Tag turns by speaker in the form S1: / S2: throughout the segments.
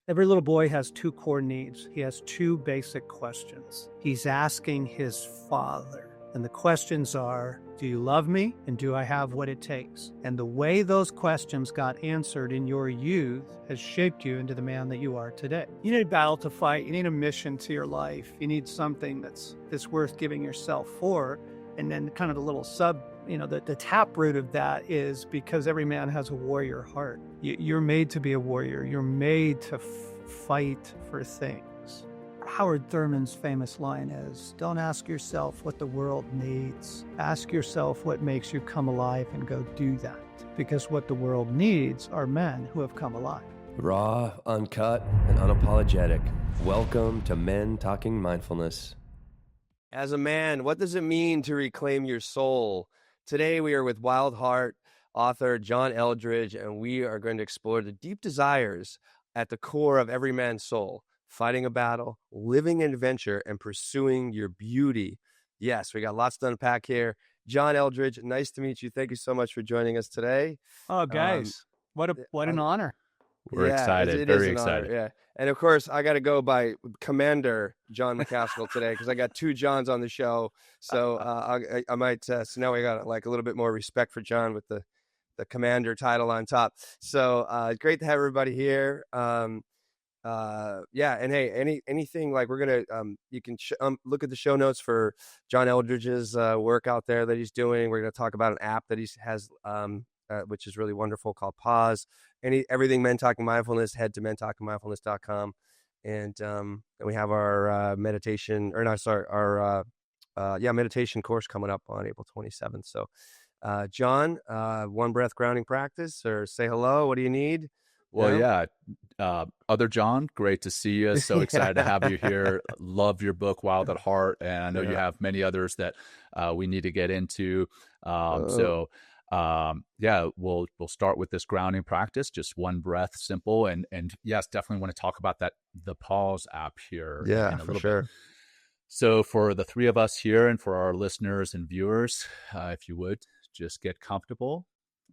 S1: Every little boy has two core needs. He has two basic questions. He's asking his father. And the questions are, do you love me? And do I have what it takes? And the way those questions got answered in your youth has shaped you into the man that you are today. You need a battle to fight. You need a mission to your life. You need something that's worth giving yourself for. And then kind of the little the tap root of that is because every man has a warrior heart. You're made to be a warrior. You're made to fight for things. Howard Thurman's famous line is, don't ask yourself what the world needs. Ask yourself what makes you come alive and go do that. Because what the world needs are men who have come alive.
S2: Raw, uncut, and unapologetic. Welcome to Men Talking Mindfulness. As a man, what does it mean to reclaim your soul? Today we are with Wild Heart author John Eldredge, and we are going to explore the deep desires at the core of every man's soul. Fighting a battle, living an adventure, and pursuing your beauty. Yes, we got lots to unpack here. John Eldredge, nice to meet you. Thank you so much for joining us today.
S1: Oh, guys, what an honor.
S3: We're excited, very excited.
S2: Honor, yeah. And of course, I got to go by Commander John McCaskill today because I got two Johns on the show. So I might, so now we got like a little bit more respect for John with the Commander title on top. So great to have everybody here. And hey, anything like we're gonna you can look at the show notes for John Eldredge's work out there that he's doing. We're gonna talk about an app that he has which is really wonderful called Pause. Everything Men Talking Mindfulness, head to mentalkingmindfulness.com. And we have our meditation course coming up on April 27th. So John, one breath grounding practice, or say hello. What do you need?
S3: Well, other John, great to see you. So excited to have you here. Love your book, Wild at Heart. And I know you have many others that we need to get into. We'll start with this grounding practice, just one breath, simple. And yes, definitely want to talk about the Pause app here.
S2: Yeah, for sure.
S3: Bit. So for the three of us here and for our listeners and viewers, if you would, just get comfortable.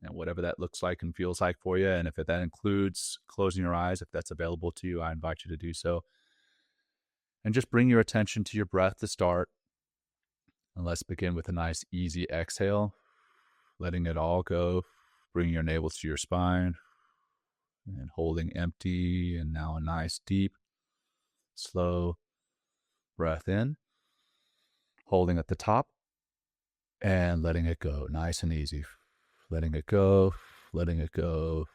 S3: And whatever that looks like and feels like for you. And if that includes closing your eyes, if that's available to you, I invite you to do so. And just bring your attention to your breath to start. And let's begin with a nice, easy exhale, letting it all go. Bringing your navel to your spine and holding empty. And now a nice, deep, slow breath in, holding at the top and letting it go. Nice and easy. Letting it go, letting it go,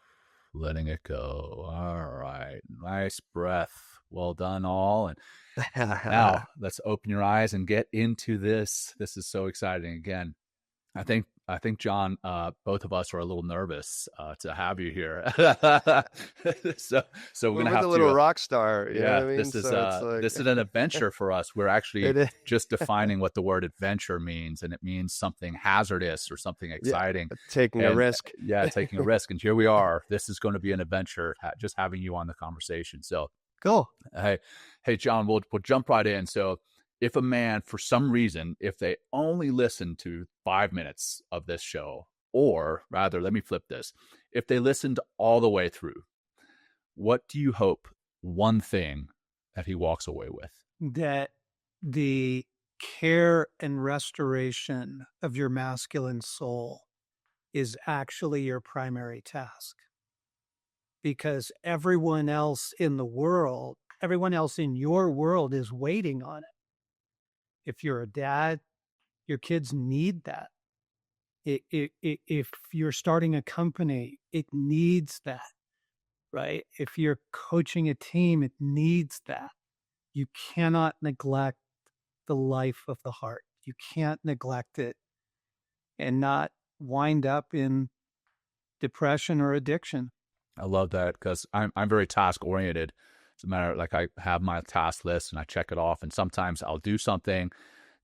S3: letting it go. All right. Nice breath. Well done, all. And now let's open your eyes and get into this. This is so exciting. Again, I think John, both of us are a little nervous to have you here. so we're gonna have
S2: a little rock star. You know what I mean?
S3: This is this is an adventure for us. We're actually just defining what the word adventure means, and it means something hazardous or something exciting.
S2: Taking a risk.
S3: Yeah, taking a risk. And here we are. This is going to be an adventure. Just having you on the conversation. So
S1: cool.
S3: Hey, John, we'll jump right in. So, if a man, for some reason, if they only listen to 5 minutes of this show, or rather, let me flip this. If they listened all the way through, what do you hope one thing that he walks away with?
S1: That the care and restoration of your masculine soul is actually your primary task. Because everyone else in your world is waiting on it. If you're a dad, your kids need that. If you're starting a company, it needs that, right? If you're coaching a team, it needs that. You cannot neglect the life of the heart. You can't neglect it and not wind up in depression or addiction.
S3: I love that because I'm very task oriented. It's a matter of like I have my task list and I check it off. And sometimes I'll do something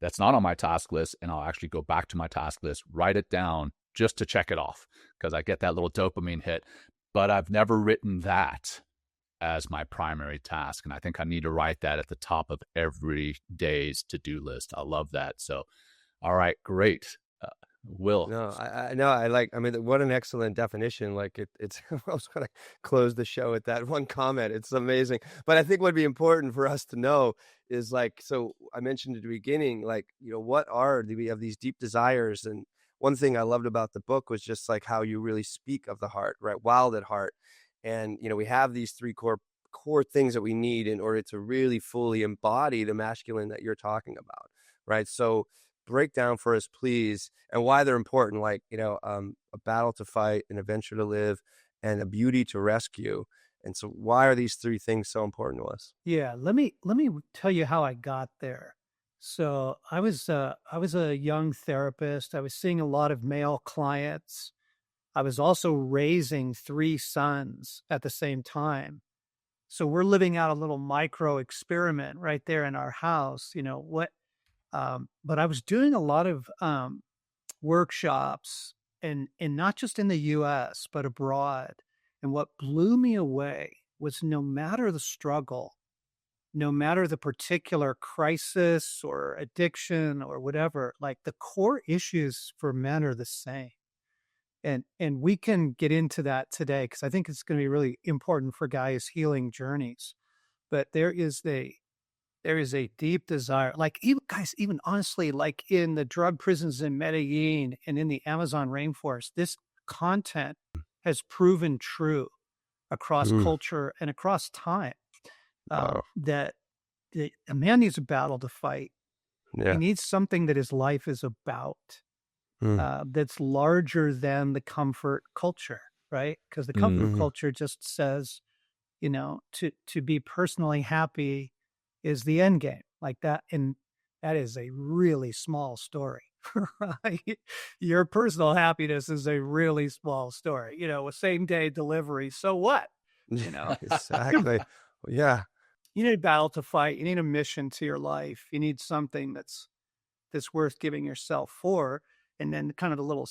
S3: that's not on my task list and I'll actually go back to my task list, write it down just to check it off because I get that little dopamine hit. But I've never written that as my primary task. And I think I need to write that at the top of every day's to-do list. I love that. So, all right, great. Will.
S2: No, I know. I mean, what an excellent definition. Like it's, I was going to close the show with that one comment. It's amazing. But I think what'd be important for us to know is like, so I mentioned at the beginning, like, what we have these deep desires. And one thing I loved about the book was just like how you really speak of the heart, right? Wild at heart. And, we have these three core things that we need in order to really fully embody the masculine that you're talking about. Right. So, break down for us, please, and why they're important, like, a battle to fight, an adventure to live, and a beauty to rescue. And so why are these three things so important to us?
S1: Yeah, let me tell you how I got there. So I was a young therapist. I was seeing a lot of male clients. I was also raising three sons at the same time. So we're living out a little micro experiment right there in our house. But I was doing a lot of workshops and not just in the US, but abroad. And what blew me away was no matter the struggle, no matter the particular crisis or addiction or whatever, like the core issues for men are the same. And we can get into that today because I think it's going to be really important for guys' healing journeys. But there is a deep desire, like even guys, even honestly, like in the drug prisons in Medellin and in the Amazon rainforest, this content has proven true across
S2: Mm,
S1: culture and across time.
S2: wow.
S1: That a man needs a battle to fight. He
S2: Yeah.
S1: needs something that his life is about,
S2: Mm,
S1: that's larger than the comfort culture, right? Because the comfort
S2: mhm.
S1: culture just says, to be personally happy is the end game, like that. And that is a really small story, right? Your personal happiness is a really small story, a same day delivery. So what? You know,
S2: Exactly. Yeah.
S1: you need a battle to fight. You need a mission to your life. You need something that's worth giving yourself for. And then kind of the little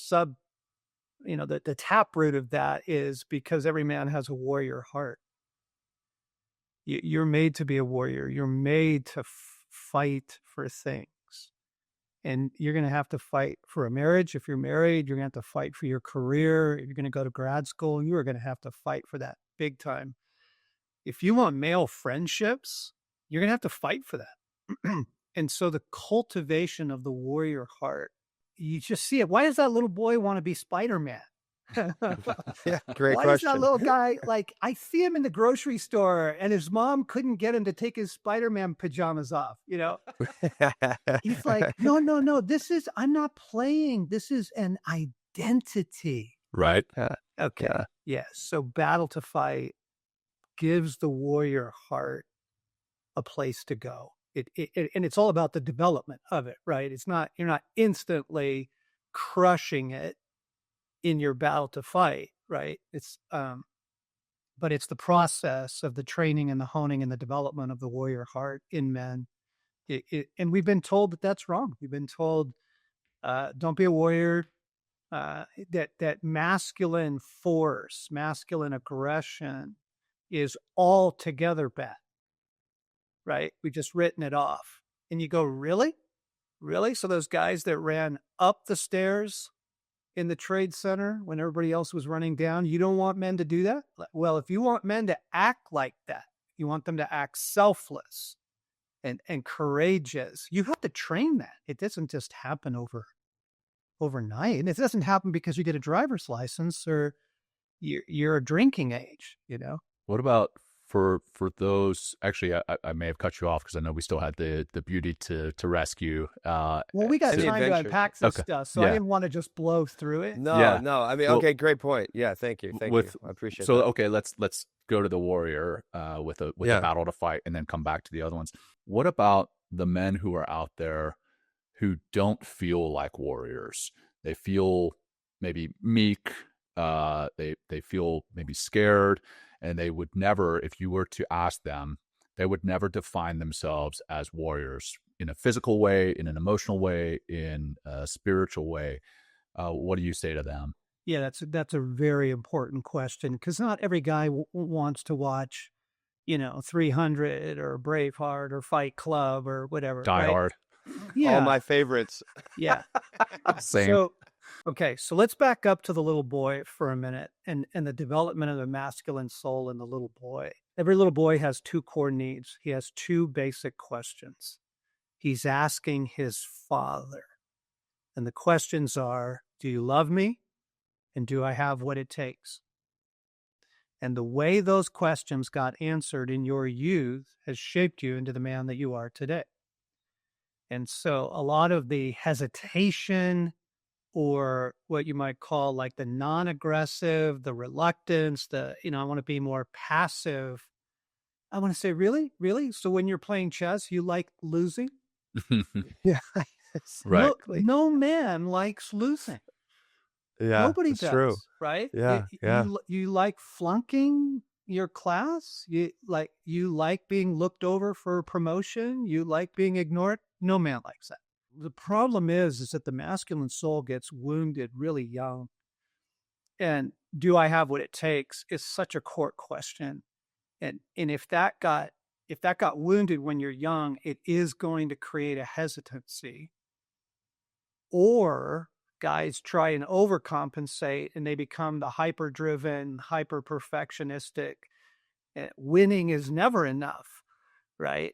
S1: the tap root of that is because every man has a warrior heart. You're made to be a warrior. You're made to fight for things. And you're going to have to fight for a marriage. If you're married, you're going to have to fight for your career. If you're going to go to grad school, you are going to have to fight for that big time. If you want male friendships, you're going to have to fight for that. And so the cultivation of the warrior heart, you just see it. Why does that little boy want to be Spider-Man?
S2: Yeah. Great
S1: Why does that
S2: question.
S1: little guy, like, I see him in the grocery store and his mom couldn't get him to take his Spider-Man pajamas off, He's like, no, no, no, I'm not playing. This is an identity.
S3: Right.
S2: Yeah.
S1: Okay.
S2: Yeah.
S1: Yes. So battle to fight gives the warrior heart a place to go. And it's all about the development of it, right? You're not instantly crushing it in your battle to fight, right? But it's the process of the training and the honing and the development of the warrior heart in men. And we've been told that that's wrong. We've been told, don't be a warrior. That masculine force, masculine aggression is altogether bad, right? We've just written it off. And you go, really? Really? So those guys that ran up the stairs in the trade center when everybody else was running down, you don't want men to do that? Well, if you want men to act like that, you want them to act selfless and courageous, you have to train that. It doesn't just happen overnight. And it doesn't happen because you get a driver's license or you're a drinking age.
S3: What about for those? Actually, I may have cut you off because I know we still had the beauty to rescue.
S1: Well, we got
S2: And the
S1: time to
S2: adventure.
S1: unpack this
S3: Okay.
S1: stuff, so I
S3: Yeah.
S1: didn't want to just blow through it.
S2: No,
S3: Yeah.
S2: no. I mean,
S3: Well,
S2: okay, great point. Yeah, thank you. Thank you. I appreciate
S3: So
S2: that.
S3: okay, let's go to the warrior with the
S2: Yeah.
S3: battle to fight, and then come back to the other ones. What about the men who are out there who don't feel like warriors? They feel maybe meek. They feel maybe scared, and they would never, if you were to ask them, they would never define themselves as warriors in a physical way, in an emotional way, in a spiritual way. What do you say to them?
S1: Yeah, that's a very important question because not every guy wants to watch, 300 or Braveheart or Fight Club or whatever,
S3: Die
S1: right?
S3: Hard.
S1: Yeah,
S2: All my favorites.
S1: yeah.
S3: Same.
S1: So Okay, so let's back up to the little boy for a minute and the development of the masculine soul in the little boy. Every little boy has two core needs. He has two basic questions. He's asking his father. And the questions are, do you love me? And do I have what it takes? And the way those questions got answered in your youth has shaped you into the man that you are today. And so a lot of the hesitation, or what you might call like the non-aggressive, the reluctance, I want to be more passive. I want to say, really? Really? So when you're playing chess, you like losing? Yeah.
S3: Right.
S1: No man likes losing.
S2: Yeah,
S1: Nobody
S2: that's true.
S1: does, right?
S2: Yeah, yeah.
S1: You like flunking your class? You like being looked over for a promotion? You like being ignored? No man likes that. The problem is that the masculine soul gets wounded really young. And do I have what it takes is such a core question. And if that got wounded when you're young, it is going to create a hesitancy. Or guys try and overcompensate and they become the hyper-driven, hyper-perfectionistic. Winning is never enough, right?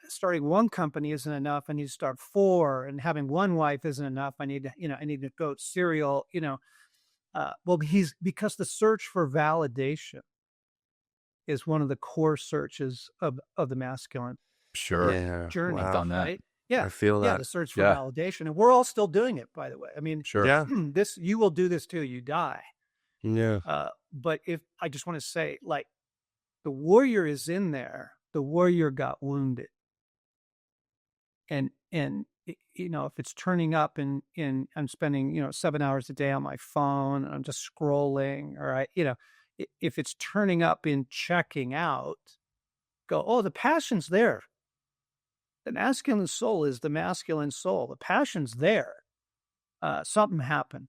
S1: Starting one company isn't enough. I need to start 4, and having one wife isn't enough. I need to go serial, because the search for validation is one of the core searches of the masculine
S3: Sure.
S1: journey.
S3: I've done that.
S1: Right? Yeah.
S2: I feel that.
S1: The search for validation. And we're all still doing it, by the way. I mean,
S3: Sure.
S2: Yeah.
S1: you will do this till you die.
S2: Yeah.
S1: But if I just want to say, like, the warrior is in there, the warrior got wounded. And if it's turning up and I'm spending, 7 hours a day on my phone, and I'm just scrolling, or if it's turning up in checking out, go, oh, the passion's there. The masculine soul is the masculine soul. The passion's there. Something happened.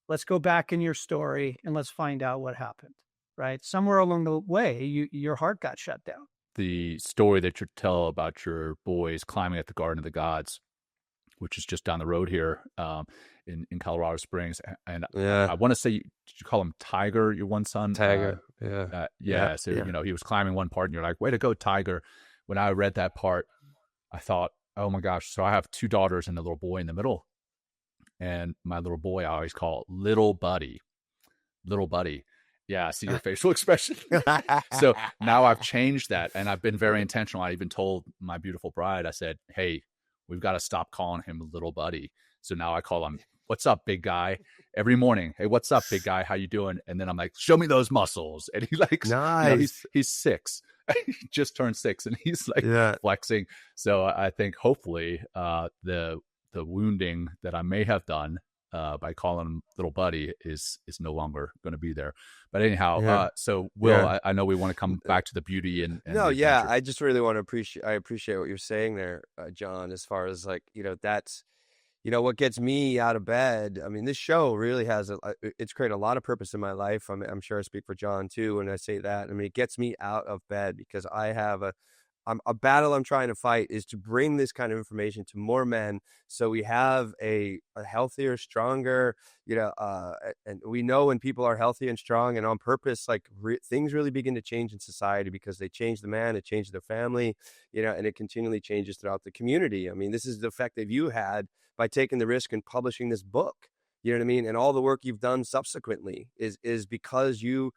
S1: Let's go back in your story and let's find out what happened, right? Somewhere along the way, your heart got shut down.
S3: The story that you tell about your boys climbing at the Garden of the Gods, which is just down the road here in Colorado Springs. And I want to say, did you call him Tiger, your one son?
S2: Tiger.
S3: So, he was climbing one part and you're like, way to go, Tiger. When I read that part, I thought, oh my gosh. So I have 2 daughters and a little boy in the middle. And my little boy, I always call little buddy. Little buddy. Yeah, I see your facial expression. So now I've changed that, and I've been very intentional. I even told my beautiful bride, I said, hey, we've got to stop calling him little buddy. So now I call him, what's up, big guy? Every morning, hey, what's up, big guy? How you doing? And then I'm like, show me those muscles. And he likes,
S2: nice.
S3: He's 6. He just turned 6, and he's like flexing. So I think hopefully the wounding that I may have done by calling him little buddy is no longer going to be there. But anyhow, so Will, I know we want to come back to the beauty and
S2: no, yeah, I just really want to appreciate what you're saying there, John, as far as like, that's, what gets me out of bed. I mean, this show really has it's created a lot of purpose in my life. I'm sure I speak for John too when I say that. I mean, it gets me out of bed because I have a battle I'm trying to fight is to bring this kind of information to more men, so we have a healthier, stronger, and we know when people are healthy and strong and on purpose, like things really begin to change in society because they change the man, it changes their family, and it continually changes throughout the community. I mean, this is the effect that you had by taking the risk and publishing this book, you know what I mean? And all the work you've done subsequently is because you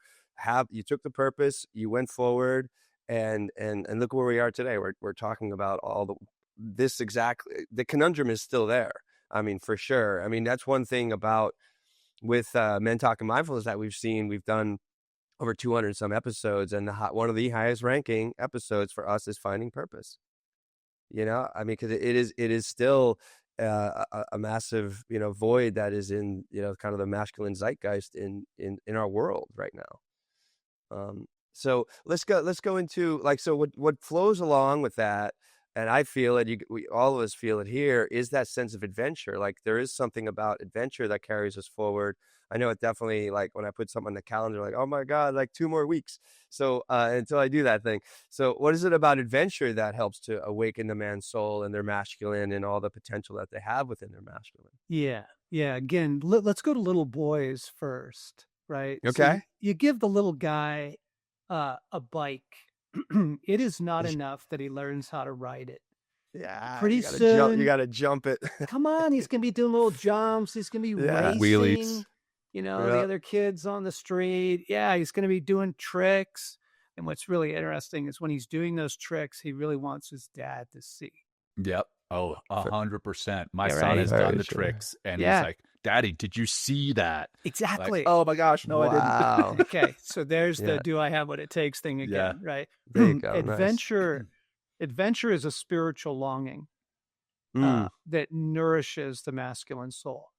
S2: took the purpose, you went forward. And look where we are today. We're talking about this exactly. The conundrum is still there. I mean, for sure. I mean, that's one thing about with Men Talking Mindfulness that we've done over 200 some episodes, and one of the highest ranking episodes for us is Finding Purpose. I mean, because it is still a massive void that is in kind of the masculine zeitgeist in our world right now. So let's go into so what flows along with that and I feel it, we all of us feel it here, is that sense of adventure. Like there is something about adventure that carries us forward. I know it definitely, like when I put something on the calendar, like, oh my God, like 2 more weeks. So until I do that thing. So what is it about adventure that helps to awaken the man's soul and their masculine and all the potential that they have within their masculine?
S1: Yeah. Yeah. Again, let's go to little boys first, right? So
S2: Okay.
S1: you give the little guy a bike. It is not enough that he learns how to ride it.
S2: Yeah,
S1: Pretty
S2: you gotta jump. You
S1: soon,
S2: gotta jump it.
S1: come on, he's going to be doing little jumps. He's going to be
S2: Yeah.
S1: racing,
S3: Wheelies.
S1: the
S2: Yeah.
S1: other kids on the street. Yeah, he's going to be doing tricks. And what's really interesting is when he's doing those tricks, he really wants his dad to see.
S3: Yep. Oh, 100%. My
S1: Yeah,
S3: son
S1: right.
S3: has
S2: Very
S3: done the
S2: true.
S3: tricks, and
S1: Yeah.
S3: he's like, "Daddy, did you see that?"
S1: Exactly.
S3: Like, oh my gosh, no, I
S2: Wow.
S3: didn't.
S1: Okay, so there's
S2: Yeah.
S1: the do I have what it takes thing
S3: Yeah.
S1: again, right?
S2: There you go. Nice.
S1: Adventure is a spiritual longing that nourishes the masculine soul.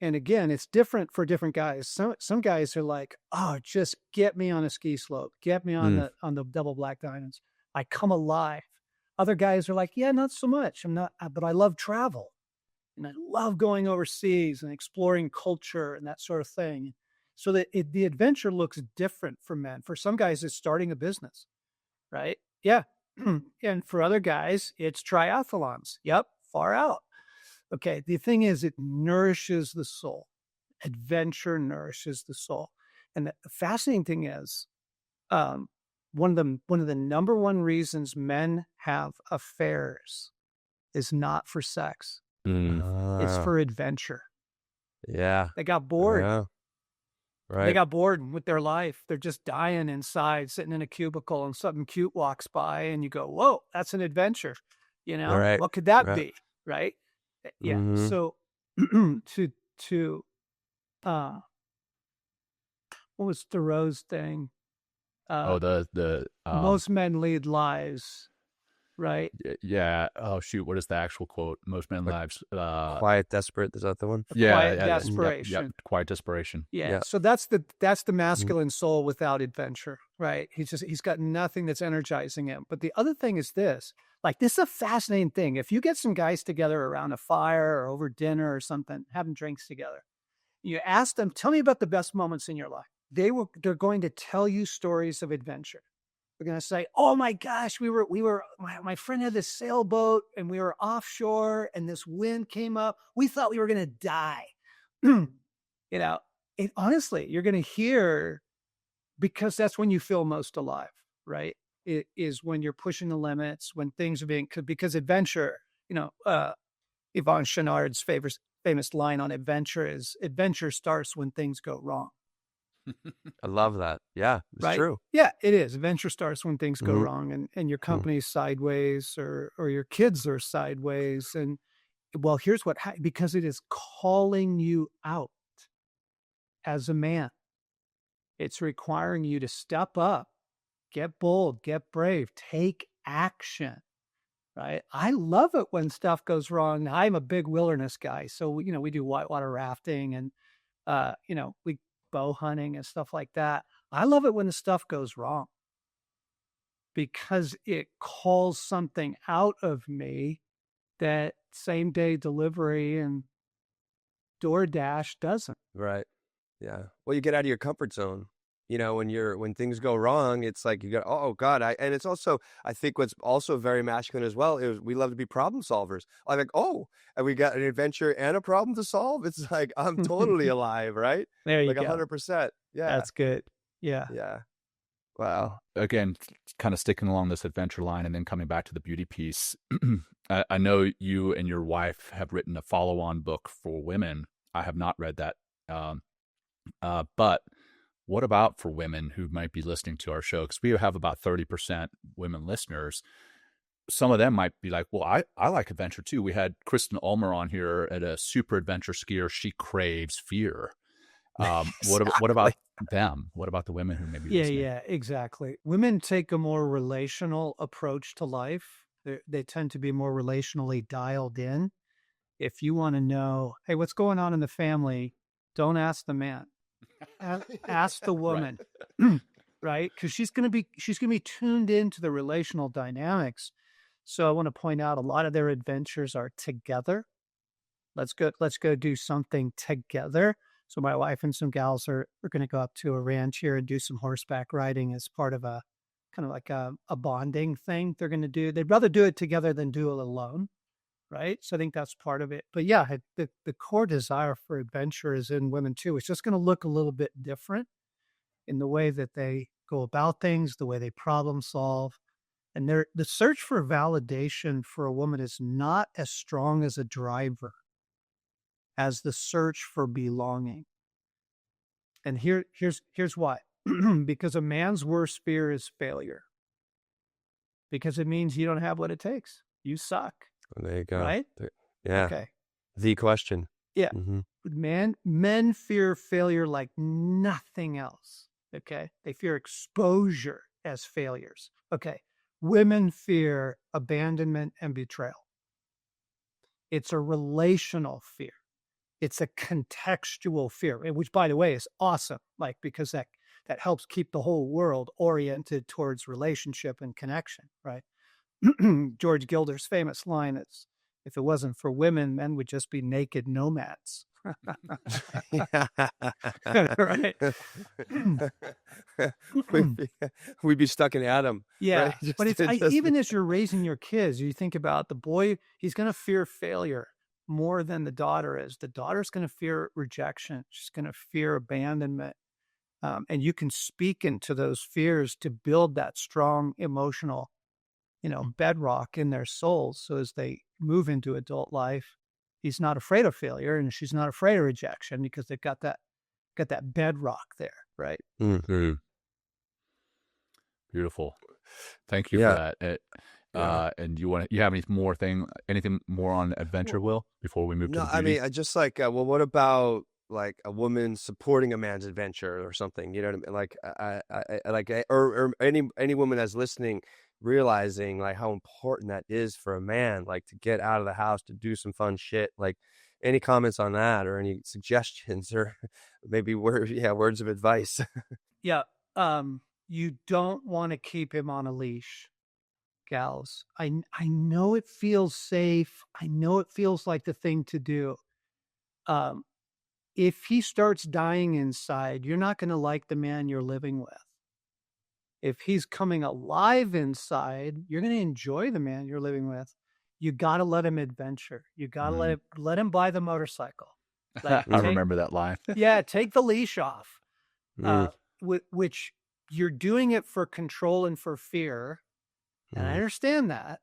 S1: And again, it's different for different guys. Some guys are like, oh, just get me on a ski slope, get me on the double black diamonds. I come alive. Other guys are like, yeah, not so much. I'm not, but I love travel. And I love going overseas and exploring culture and that sort of thing. So that the adventure looks different for men. For some guys, it's starting a business, right? Yeah. And for other guys, it's triathlons. Yep. Far out. Okay. The thing is, it nourishes the soul. Adventure nourishes the soul. And the fascinating thing is, one of the number one reasons men have affairs is not for sex. It's for adventure.
S2: Yeah.
S1: They got bored.
S2: Yeah. Right.
S1: They got bored with their life. They're just dying inside, sitting in a cubicle, and something cute walks by, and you go, "Whoa, that's an adventure!"
S2: Right.
S1: What could that
S2: Right.
S1: be? Right? Yeah.
S2: Mhm.
S1: So, to what was Thoreau's thing?
S3: Oh, the
S1: Most men lead lives, right?
S3: yeah. Oh shoot, what is the actual quote? Most men
S2: Like,
S3: lives.
S2: Quiet, desperate. Is that the one?
S3: Yeah,
S1: Quiet
S3: yeah,
S1: desperation.
S3: Yep, quiet desperation.
S1: Yeah.
S2: Yeah.
S1: So that's the masculine soul without adventure, right? He's got nothing that's energizing him. But the other thing is this, like, this is a fascinating thing. If you get some guys together around a fire or over dinner or something, having drinks together, you ask them, tell me about the best moments in your life. They're going to tell you stories of adventure. They're going to say, oh my gosh, my friend had this sailboat and we were offshore and this wind came up. We thought we were going to die. Honestly, you're going to hear, because that's when you feel most alive, right? It is when you're pushing the limits, when things are because adventure, Yvon Chouinard's famous line on adventure is, adventure starts when things go wrong.
S2: I love that. Yeah, it's
S1: right?
S2: true.
S1: Yeah, it is. Adventure starts when things go
S2: Mhm.
S1: wrong and your company's sideways or your kids are sideways. And well, here's because it is calling you out as a man. It's requiring you to step up, get bold, get brave, take action, right? I love it when stuff goes wrong. I'm a big wilderness guy. So, we do whitewater rafting and, we bow hunting and stuff like that. I love it when the stuff goes wrong because it calls something out of me that same day delivery and DoorDash doesn't.
S2: Right. Yeah. Well, you get out of your comfort zone. When things go wrong, it's like you go, oh God. And it's also, I think what's also very masculine as well is we love to be problem solvers. I'm like, oh, and we got an adventure and a problem to solve. It's like, I'm totally alive, right?
S1: There you
S2: Like
S1: go.
S2: 100%. Yeah.
S1: That's good. Yeah.
S2: Yeah. Wow.
S3: Again, kind of sticking along this adventure line and then coming back to the beauty piece. I know you and your wife have written a follow-on book for women. I have not read that. But what about for women who might be listening to our show? Because we have about 30% women listeners. Some of them might be like, well, I like adventure too. We had Kristen Ulmer on here at a super adventure skier. She craves fear. What about them? What about the women who may be listening?
S1: Yeah, exactly. Women take a more relational approach to life. They tend to be more relationally dialed in. If you want to know, hey, what's going on in the family, don't ask the man. Ask the woman, right? Because she's gonna be tuned into the relational dynamics. So I want to point out a lot of their adventures are together. Let's go do something together. So my wife and some gals are going to go up to a ranch here and do some horseback riding as part of a kind of like a bonding thing they're going to do. They'd rather do it together than do it alone, right? So I think that's part of it. But yeah, the core desire for adventure is in women too. It's just going to look a little bit different in the way that they go about things, the way they problem solve. And the search for validation for a woman is not as strong as a driver as the search for belonging. And here's why. Because a man's worst fear is failure. Because it means you don't have what it takes. You suck.
S2: Well, there you go.
S1: Right?
S2: Yeah.
S1: Okay.
S2: The question.
S1: Yeah.
S2: Mm-hmm.
S1: Men fear failure like nothing else. Okay. They fear exposure as failures. Okay. Women fear abandonment and betrayal. It's a relational fear. It's a contextual fear, which, by the way, is awesome, like, because that helps keep the whole world oriented towards relationship and connection, right? George Gilder's famous line is, if it wasn't for women, men would just be naked nomads. Right?
S2: We'd be stuck in Adam.
S1: Yeah,
S2: right?
S1: but even as you're raising your kids, you think about the boy, he's going to fear failure more than the daughter is. The daughter's going to fear rejection. She's going to fear abandonment. And you can speak into those fears to build that strong emotional, bedrock in their souls. So as they move into adult life, he's not afraid of failure and she's not afraid of rejection because they've got that bedrock there, right?
S2: Mm-hmm.
S3: Beautiful. Thank you for that. And you have anything more on adventure, Will, before we move to the beauty?
S2: I mean, I just like, what about like a woman supporting a man's adventure or something? You know what I mean? Like, I like, or any woman that's listening, realizing like how important that is for a man, like to get out of the house, to do some fun shit. Like, any comments on that, or any suggestions, or maybe words of advice?
S1: Yeah. You don't want to keep him on a leash, gals. I know it feels safe. I know it feels like the thing to do. If he starts dying inside, you're not going to like the man you're living with. If he's coming alive inside, you're going to enjoy the man you're living with. You got to let him adventure. You got to let him buy the motorcycle. Like,
S3: I remember that line.
S1: Yeah, take the leash off. Which you're doing it for control and for fear. And I understand that.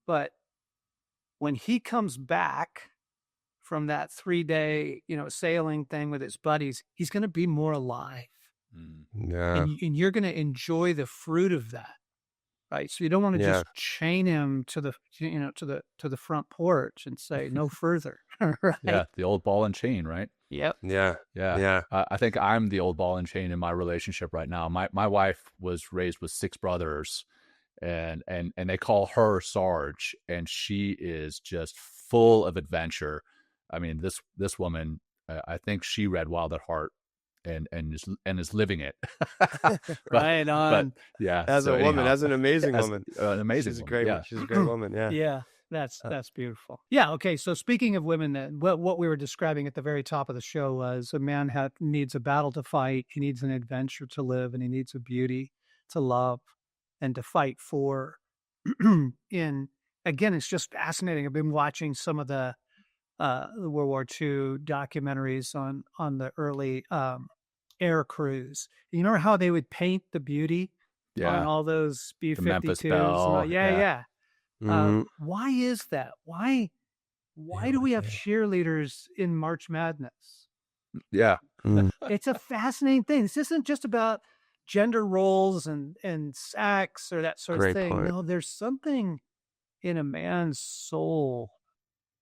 S1: But when he comes back from that 3-day, sailing thing with his buddies, he's going to be more alive.
S2: Yeah.
S1: And you're going to enjoy the fruit of that. Right. So you don't want to just chain him to the, to the front porch and say no further. Right?
S3: Yeah. The old ball and chain, right?
S1: Yep.
S2: Yeah.
S3: I think I'm the old ball and chain in my relationship right now. My wife was raised with 6 brothers, and they call her Sarge, and she is just full of adventure. I mean, this woman, I think she read Wild at Heart and is living it.
S1: Right on.
S3: But yeah,
S2: as a woman, as an amazing woman,
S3: an amazing.
S2: She's
S3: woman.
S2: a great.
S3: Yeah.
S2: She's a great woman. Yeah.
S1: Yeah. That's beautiful. Yeah. Okay. So speaking of women, then what we were describing at the very top of the show was a man needs a battle to fight. He needs an adventure to live, and he needs a beauty to love and to fight for. Again, it's just fascinating. I've been watching some of the World War II documentaries on the early air crews. You know how they would paint the beauty on all those B-52s? Yeah. Why is that? Why do we have cheerleaders in March Madness?
S3: Yeah.
S1: It's a fascinating thing. This isn't just about gender roles and sex or that sort of thing.
S2: Point.
S1: No, there's something in a man's soul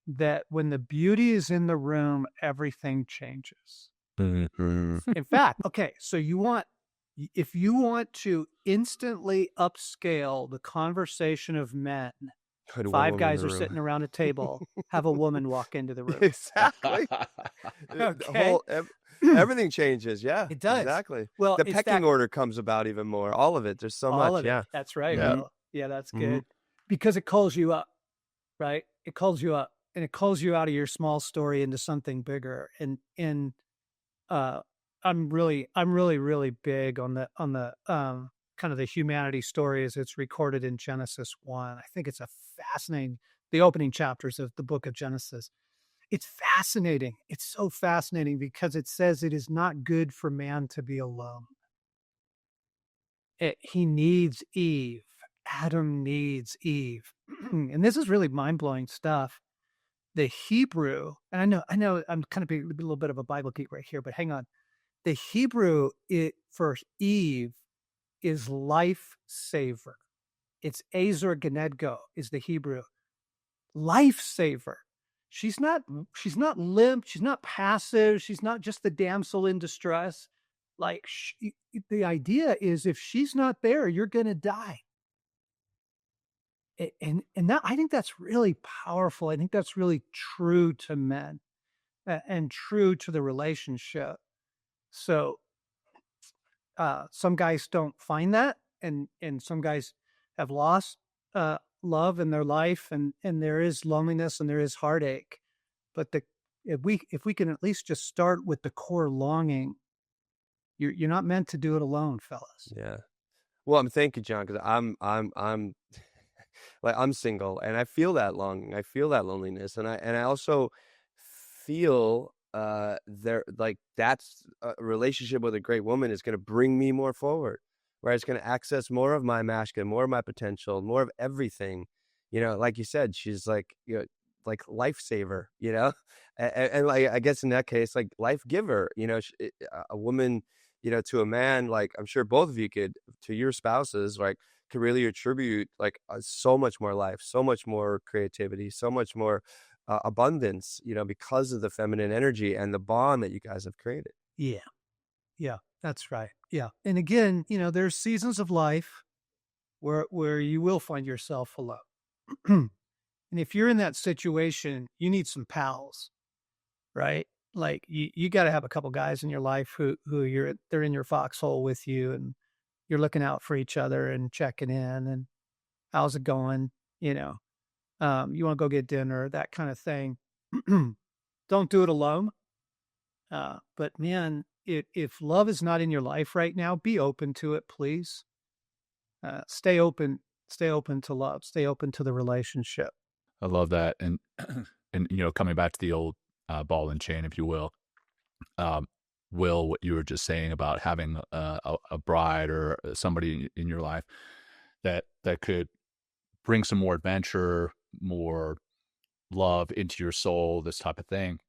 S1: that when the beauty is in the room, everything changes. In fact, okay, so if you want to instantly upscale the conversation of men, 5 guys are sitting around a table, have a woman walk into the room.
S2: Exactly.
S1: Okay.
S2: Everything changes. Yeah,
S1: it does.
S2: Exactly.
S1: Well,
S2: the pecking order comes about even more. All of it. There's so much. Yeah,
S1: that's right.
S3: Yeah.
S1: Will. Yeah, that's good. because it calls you up, right? It calls you up, and it calls you out of your small story into something bigger. And uh, I'm really big on the kind of the humanity story as it's recorded in Genesis 1. I think it's a fascinating, the opening chapters of the book of Genesis. It's fascinating. It's so fascinating because it says it is not good for man to be alone. He needs Eve. Adam needs Eve. And this is really mind-blowing stuff. The Hebrew, and I know I'm kind of a little bit of a Bible geek right here, but hang on. The Hebrew for Eve is life saver. It's Azor Genedgo is the Hebrew. Life saver. She's not limp. She's not passive. She's not just the damsel in distress. Like the idea is if she's not there, you're going to die. And that, I think that's really powerful. I think that's really true to men and true to the relationship. So some guys don't find that, and some guys have lost love in their life, and there is loneliness and there is heartache. But if we can at least just start with the core longing, you're not meant to do it alone, fellas.
S2: Yeah. Well, thank you, John, because I'm like I'm single and I feel that longing. I feel that loneliness, and I also feel there like that's a relationship with a great woman is going to bring me more forward, where it's going to access more of my masculine, more of my potential, more of everything. Like you said, she's like like lifesaver, and like I guess in that case, like life giver. A woman, to a man, like I'm sure both of you could, to your spouses, like could really attribute like so much more life, so much more creativity, so much more abundance, because of the feminine energy and the bond that you guys have created.
S1: Yeah, that's right. Yeah, and again, there's seasons of life where you will find yourself alone. And if you're in that situation, you need some pals, right? Like you got to have a couple guys in your life who they're in your foxhole with you, and you're looking out for each other and checking in and how's it going? You want to go get dinner, that kind of thing. Don't do it alone. But man, if love is not in your life right now, be open to it, please. Stay open to love, stay open to the relationship.
S3: I love that. And, coming back to the old ball and chain, if you will, Will, what you were just saying about having a bride or somebody in your life that could bring some more adventure, more love into your soul, this type of thing.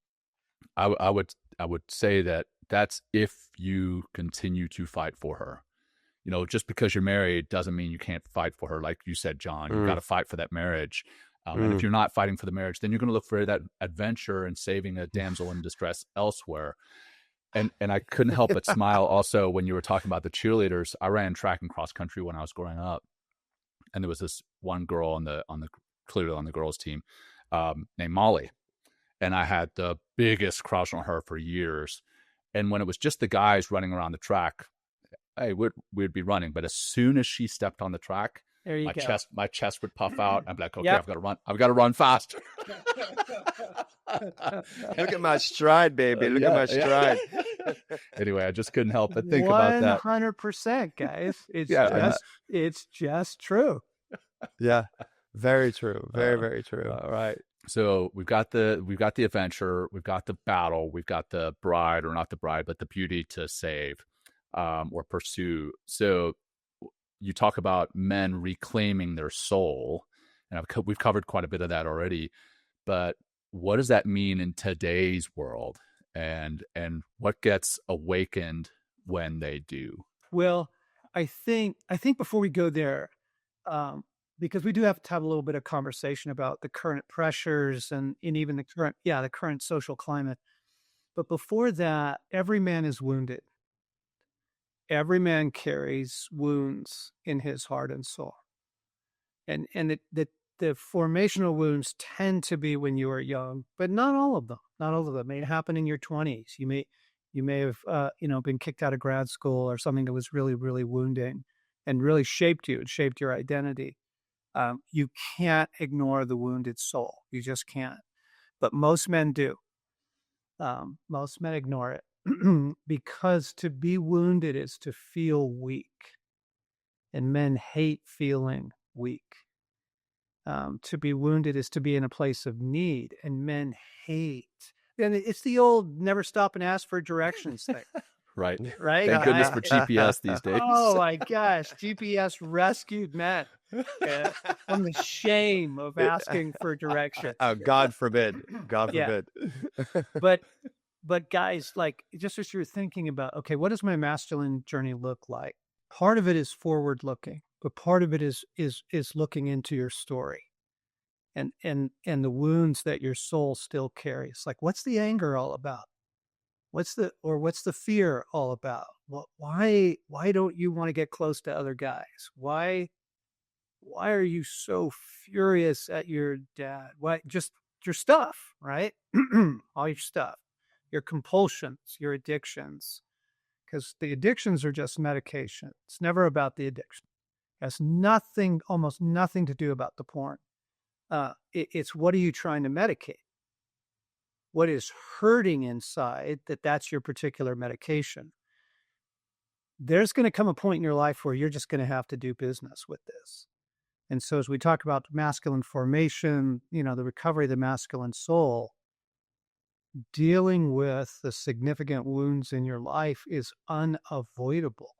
S3: I would say that that's if you continue to fight for her. Just because you're married doesn't mean you can't fight for her. Like you said, John, you've got to fight for that marriage. And if you're not fighting for the marriage, then you're going to look for that adventure and saving a damsel in distress elsewhere. And I couldn't help but smile also when you were talking about the cheerleaders. I ran track and cross country when I was growing up, and there was this one girl clearly on the girls' team named Molly, and I had the biggest crush on her for years. And when it was just the guys running around the track, hey, we'd be running. But as soon as she stepped on the track, my chest would puff out. I'd be like, okay, yep. I've got to run faster.
S2: Look at my stride, baby. Look at my stride.
S3: Anyway, I just couldn't help but think about that.
S1: 100%, guys. It's just true.
S2: Yeah, very true. Very, very true.
S3: All right. So we've got the adventure, we've got the battle, we've got the bride, or not the bride, but the beauty to save or pursue. So you talk about men reclaiming their soul, and we've covered quite a bit of that already. But what does that mean in today's world, and what gets awakened when they do?
S1: Well, I think before we go there, because we do have to have a little bit of conversation about the current pressures and even the current social climate. But before that, every man is wounded. Every man carries wounds in his heart and soul. And the formational wounds tend to be when you are young, but not all of them. Not all of them. It may happen in your 20s. You may have been kicked out of grad school or something that was really, really wounding and really shaped you and shaped your identity. You can't ignore the wounded soul. You just can't. But most men do. Most men ignore it because to be wounded is to feel weak, and men hate feeling weak. To be wounded is to be in a place of need, and men hate. And it's the old never stop and ask for directions thing.
S3: Right.
S1: Right?
S3: Thank goodness for GPS these days.
S1: Oh my gosh, GPS rescued men from the shame of asking for direction.
S2: Oh, God forbid. God
S1: Yeah.
S2: forbid.
S1: But guys, like, just as you're thinking about, okay, what does my masculine journey look like? Part of it is forward looking, but part of it is looking into your story and the wounds that your soul still carries. Like, what's the anger all about? What's the fear all about? Why don't you want to get close to other guys? Why are you so furious at your dad? Why just your stuff, right? All your stuff, your compulsions, your addictions, because the addictions are just medication. It's never about the addiction. It has nothing, almost nothing to do about the porn. It's what are you trying to medicate? What is hurting inside that's your particular medication. There's going to come a point in your life where you're just going to have to do business with this. And so as we talk about masculine formation, the recovery of the masculine soul, dealing with the significant wounds in your life is unavoidable.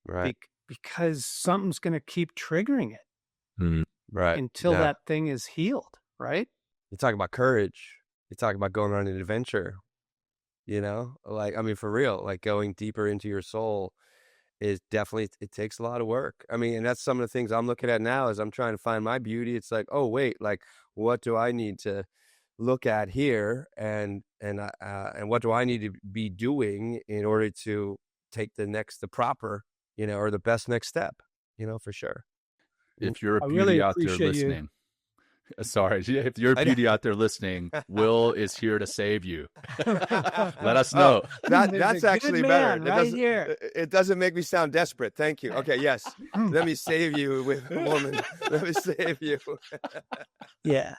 S2: Right.
S1: Because something's going to keep triggering it.
S2: Right.
S1: Until that thing is healed, right?
S2: You talk about courage. You talk about going on an adventure, like, I mean, for real, like going deeper into your soul is definitely, it takes a lot of work. I mean, and that's some of the things I'm looking at now as I'm trying to find my beauty. It's like, oh, wait, like, what do I need to look at here? And what do I need to be doing in order to take the proper, or the best next step, for sure.
S3: If you're a
S1: I
S3: beauty
S1: really
S3: out there
S1: appreciate you.
S3: listening, sorry, if you're a beauty out there listening, Will is here to save you. Let us know.
S2: That's actually better.
S1: Right here.
S2: It doesn't make me sound desperate. Thank you. Okay, yes. Let me save you with a woman. Let me save you.
S1: Yeah.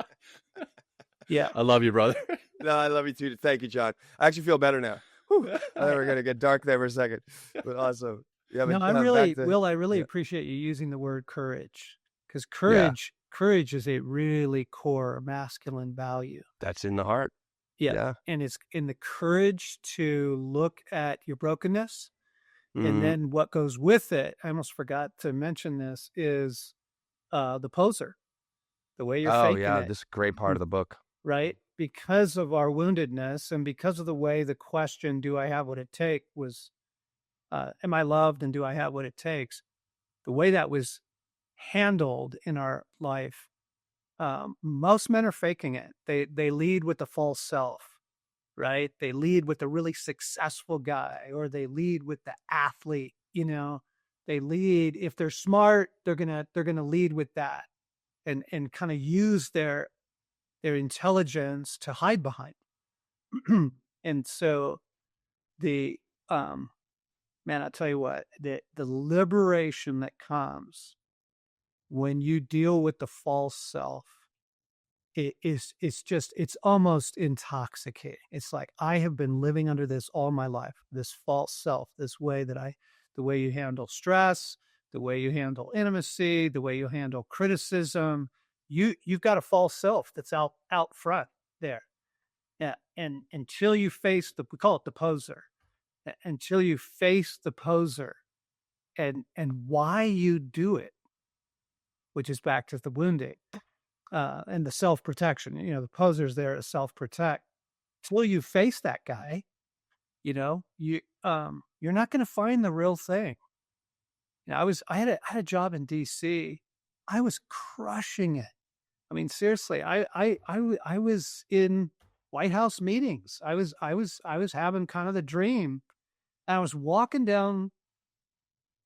S1: Yeah.
S3: I love you, brother.
S2: No, I love you too. Thank you, John. I actually feel better now. Whew. I thought we were going to get dark there for a second. But awesome. Yeah,
S1: no, I really appreciate you using the word courage, because courage is a really core masculine value.
S2: That's in the heart.
S1: Yeah. And it's in the courage to look at your brokenness. And then what goes with it, I almost forgot to mention this, is the poser, the way you're faking it.
S2: Oh, yeah, this is a great part of the book.
S1: Right? Because of our woundedness and because of the way the question, do I have what it takes, was, am I loved and do I have what it takes? The way that was handled in our life, most men are faking it. They lead with the false self, right? They lead with the really successful guy, or they lead with the athlete. They lead, if they're smart, they're gonna lead with that, and kind of use their intelligence to hide behind. And so the man, I'll tell you what, the liberation that comes when you deal with the false self, it's almost intoxicating. It's like, I have been living under this all my life, this false self, the way you handle stress, the way you handle intimacy, the way you handle criticism. You've got a false self that's out front there. Yeah. And until you face we call it the poser, until you face the poser and why you do it, which is back to the wounding, and the self-protection. The poser's there to self-protect. Till you face that guy, you're not going to find the real thing. I had a job in DC. I was crushing it. I mean, seriously, I was in White House meetings. I was having kind of the dream. And I was walking down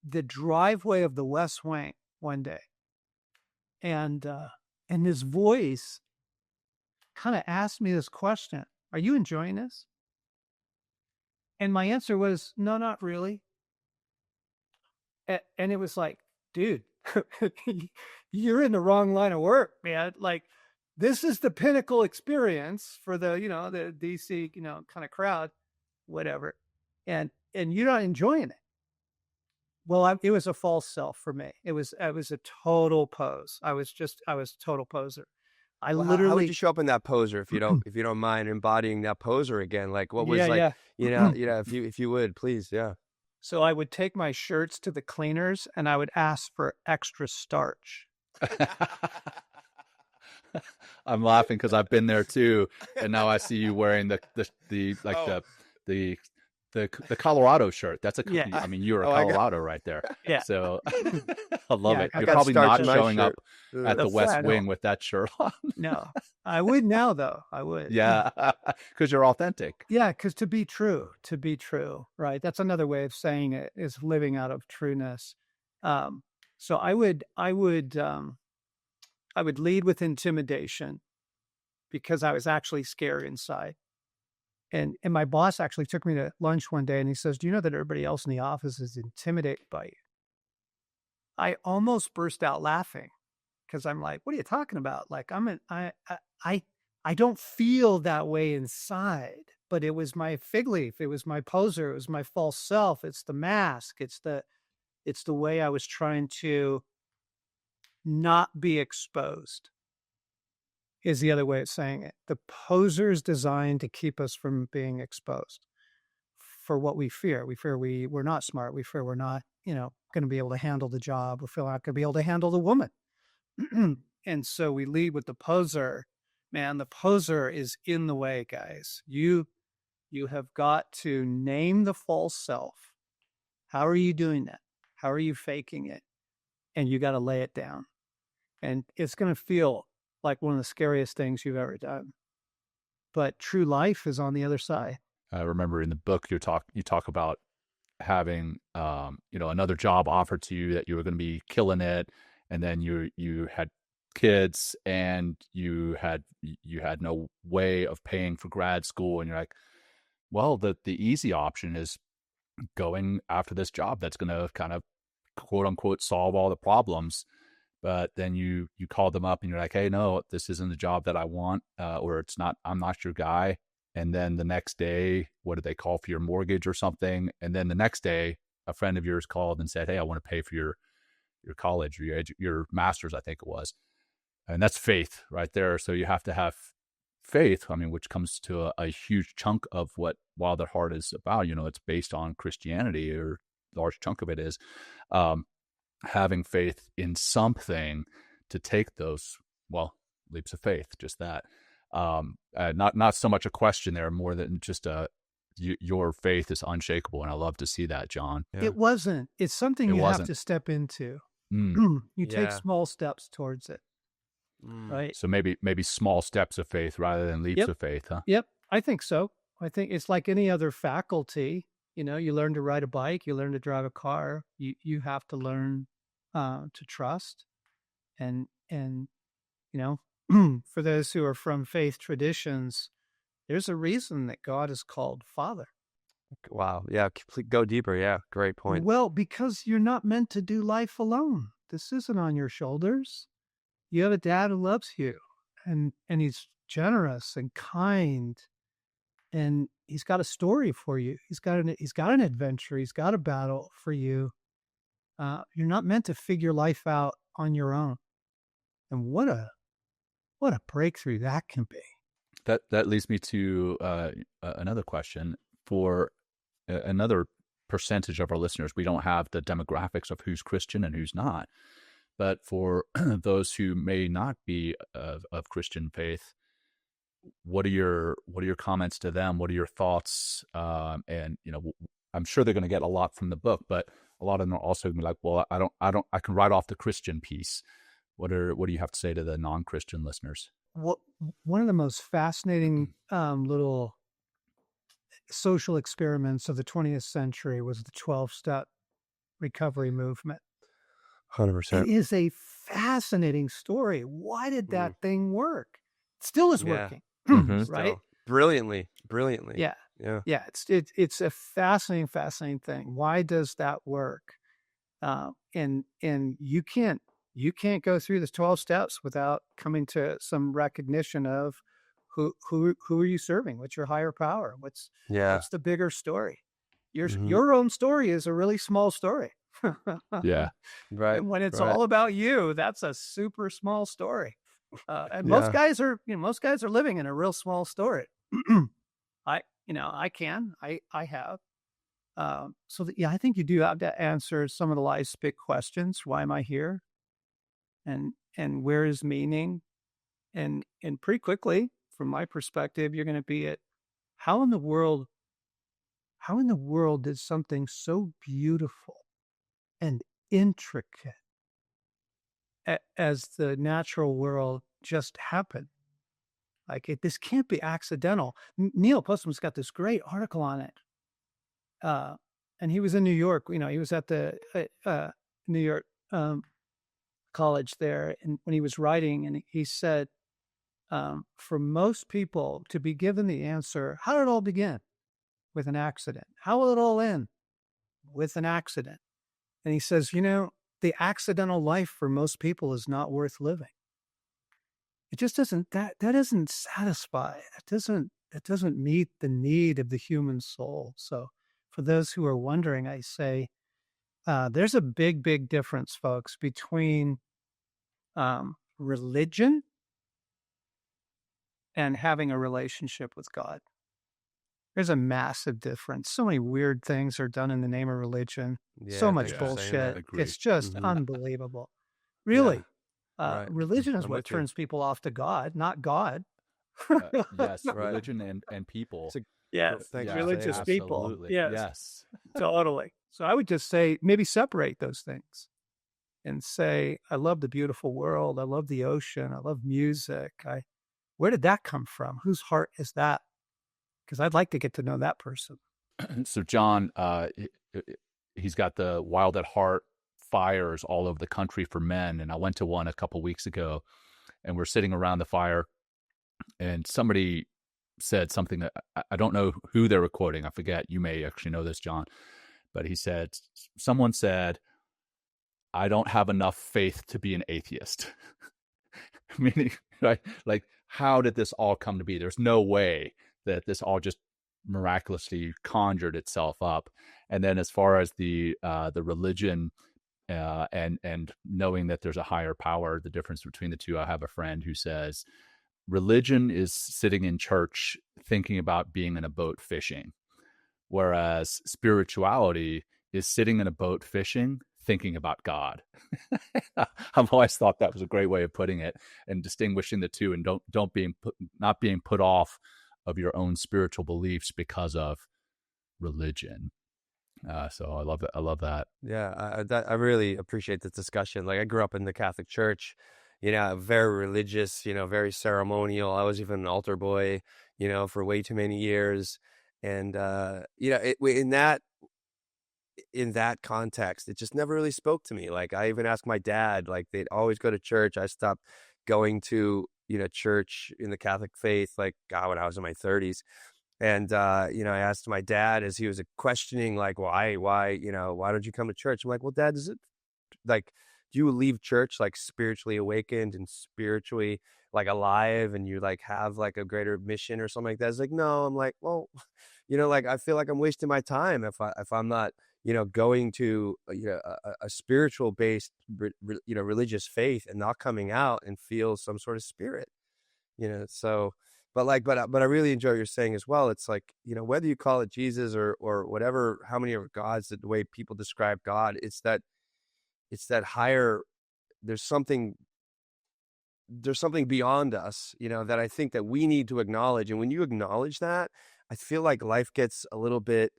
S1: the driveway of the West Wing one day, and this voice kind of asked me this question: "Are you enjoying this?" And my answer was, "No, not really." And it was like, dude, you're in the wrong line of work, man. Like, this is the pinnacle experience for the, the DC, kind of crowd, whatever. And you're not enjoying it. Well, it was a false self for me. It was a total pose. I was total poser. I
S2: Well,
S1: literally,
S2: how would you show up in that poser if you don't mind embodying that poser again? Like, what was
S1: yeah.
S2: if you would, please, yeah.
S1: So I would take my shirts to the cleaners and I would ask for extra starch.
S3: I'm laughing because I've been there too, and now I see you wearing the Colorado shirt. That's I mean, you're a Colorado right there.
S1: Yeah.
S3: So I love it. You're
S2: got
S3: probably
S2: starch
S3: not
S2: in my
S3: showing
S2: shirt.
S3: up at the West Wing with that shirt on.
S1: No, I would now though. I would.
S3: Yeah, because you're authentic.
S1: Yeah, because to be true, right? That's another way of saying it, is living out of trueness. So I would lead with intimidation because I was actually scared inside. And my boss actually took me to lunch one day and he says, "Do you know that everybody else in the office is intimidated by you?" I almost burst out laughing because I'm like, "What are you talking about?" Like, I don't feel that way inside, but it was my fig leaf. It was my poser. It was my false self. It's the mask. It's the way I was trying to not be exposed, is the other way of saying it. The poser is designed to keep us from being exposed for what we fear. We fear we're not smart. We fear we're not, going to be able to handle the job. We feel not going to be able to handle the woman. And so we lead with the poser. Man, the poser is in the way, guys. You have got to name the false self. How are you doing that? How are you faking it? And you got to lay it down. And it's going to feel like one of the scariest things you've ever done. But true life is on the other side. I
S3: remember in the book you talk about having another job offered to you that you were going to be killing it, and then you had kids and you had no way of paying for grad school, and you're like, well, the easy option is going after this job that's going to kind of quote unquote solve all the problems. But then you call them up and you're like, "Hey, no, this isn't the job that I want, or I'm not your guy." And then the next day, what did they call for your mortgage or something? And then the next day, a friend of yours called and said, "Hey, I want to pay for your college or your master's," I think it was. And that's faith right there. So you have to have faith, I mean, which comes to a huge chunk of what Wild at Heart is about. It's based on Christianity, or a large chunk of it is. Having faith in something to take those, leaps of faith, just that. Not so much a question there, more than just your faith is unshakable. And I love to see that, John.
S1: Yeah. It wasn't. It's something you have to step into. You take small steps towards it. Right.
S3: So maybe small steps of faith rather than leaps of faith, huh?
S1: Yep. I think so. I think it's like any other faculty. You learn to ride a bike, you learn to drive a car. You have to learn to trust. And for those who are from faith traditions, there's a reason that God is called Father.
S2: Wow. Yeah. Go deeper. Yeah. Great point.
S1: Well, because you're not meant to do life alone. This isn't on your shoulders. You have a dad who loves you, and he's generous and kind. And he's got a story for you. He's got an adventure. He's got a battle for you. You're not meant to figure life out on your own. And what a breakthrough that can be.
S3: That leads me to another question. For another percentage of our listeners, we don't have the demographics of who's Christian and who's not. But for those who may not be of Christian faith, what are your comments to them? What are your thoughts? And I'm sure they're going to get a lot from the book, but a lot of them are also going to be like, well, I can write off the Christian piece. What do you have to say to the non-Christian listeners?
S1: Well, one of the most fascinating little social experiments of the 20th century was the 12-step recovery movement.
S2: 100%.
S1: It is a fascinating story. Why did that thing work? It still is working. Right?
S2: Still. Brilliantly.
S1: Yeah. It's a fascinating thing. Why does that work? And you can't go through the 12 steps without coming to some recognition of who are you serving? What's your higher power?
S2: Yeah.
S1: What's the bigger story?
S2: Hmm.
S1: Your own story is a really small story.
S3: Yeah.
S2: Right.
S1: And when it's
S2: Right.
S1: all about you, that's a super small story. And
S2: Yeah.
S1: most guys are living in a real small story. I have. I think you do have to answer some of the life's big questions. Why am I here? And where is meaning? And pretty quickly, from my perspective, you're going to be at how in the world, how in the world did something so beautiful and intricate as the natural world just happen? This can't be accidental. Neil Postman's got this great article on it. And he was in New York. He was at the New York college there, and when he was writing, and he said, for most people to be given the answer, how did it all begin? With an accident. How will it all end? With an accident. And he says, the accidental life for most people is not worth living. It just doesn't, that doesn't satisfy. It doesn't meet the need of the human soul. So for those who are wondering, I say, there's a big, big difference, folks, between religion and having a relationship with God. There's a massive difference. So many weird things are done in the name of religion. So
S2: Yeah.
S1: much
S2: Thanks for saying that.
S1: bullshit.
S3: Agree.
S1: It's just
S2: Hmm.
S1: unbelievable.
S2: Yeah.
S1: Really.
S2: Right.
S1: Religion is
S2: I'm
S1: what
S2: with you.
S1: turns people off to God, not God.
S3: Yes,
S2: Right.
S3: religion and people.
S2: It's a,
S1: Yes,
S2: thanks for
S3: Yeah,
S2: saying
S1: religious
S2: that.
S1: people.
S3: absolutely.
S1: Yes,
S3: Yes.
S1: totally. So I would just say maybe separate those things and say, I love the beautiful world. I love the ocean. I love music. Where did that come from? Whose heart is that? Because I'd like to get to know that person.
S3: So John, he's got the Wild at Heart fires all over the country for men, and I went to one a couple weeks ago, and we're sitting around the fire, and somebody said something that I don't know who they were quoting. I forget. You may actually know this, John, but he said, someone said, "I don't have enough faith to be an atheist." Meaning, right? Like, how did this all come to be? There's no way that this all just miraculously conjured itself up. And then, as far as the religion and knowing that there's a higher power, the difference between the two, I have a friend who says religion is sitting in church thinking about being in a boat fishing, whereas spirituality is sitting in a boat fishing thinking about God. I've always thought that was a great way of putting it and distinguishing the two, and not being put off of your own spiritual beliefs because of religion. So I love that. I love that.
S2: Yeah, I really appreciate this discussion. Like, I grew up in the Catholic Church, very religious, very ceremonial. I was even an altar boy, for way too many years. And, in that context, it just never really spoke to me. Like, I even asked my dad, like, they'd always go to church. I stopped going to, church in the Catholic faith, like, God, when I was in my 30s. And, I asked my dad as he was questioning, like, why, why don't you come to church? I'm like, well, Dad, do you leave church like spiritually awakened and spiritually like alive, and you like have like a greater mission or something like that? It's like, no. I'm like, well, like, I feel like I'm wasting my time if I'm not, going to, a spiritual based, religious faith and not coming out and feel some sort of spirit, so. But I really enjoy what you're saying as well. It's like, whether you call it Jesus or whatever, how many of gods, the way people describe God, it's that higher, there's something beyond us, that I think that we need to acknowledge. And when you acknowledge that, I feel like life gets a little bit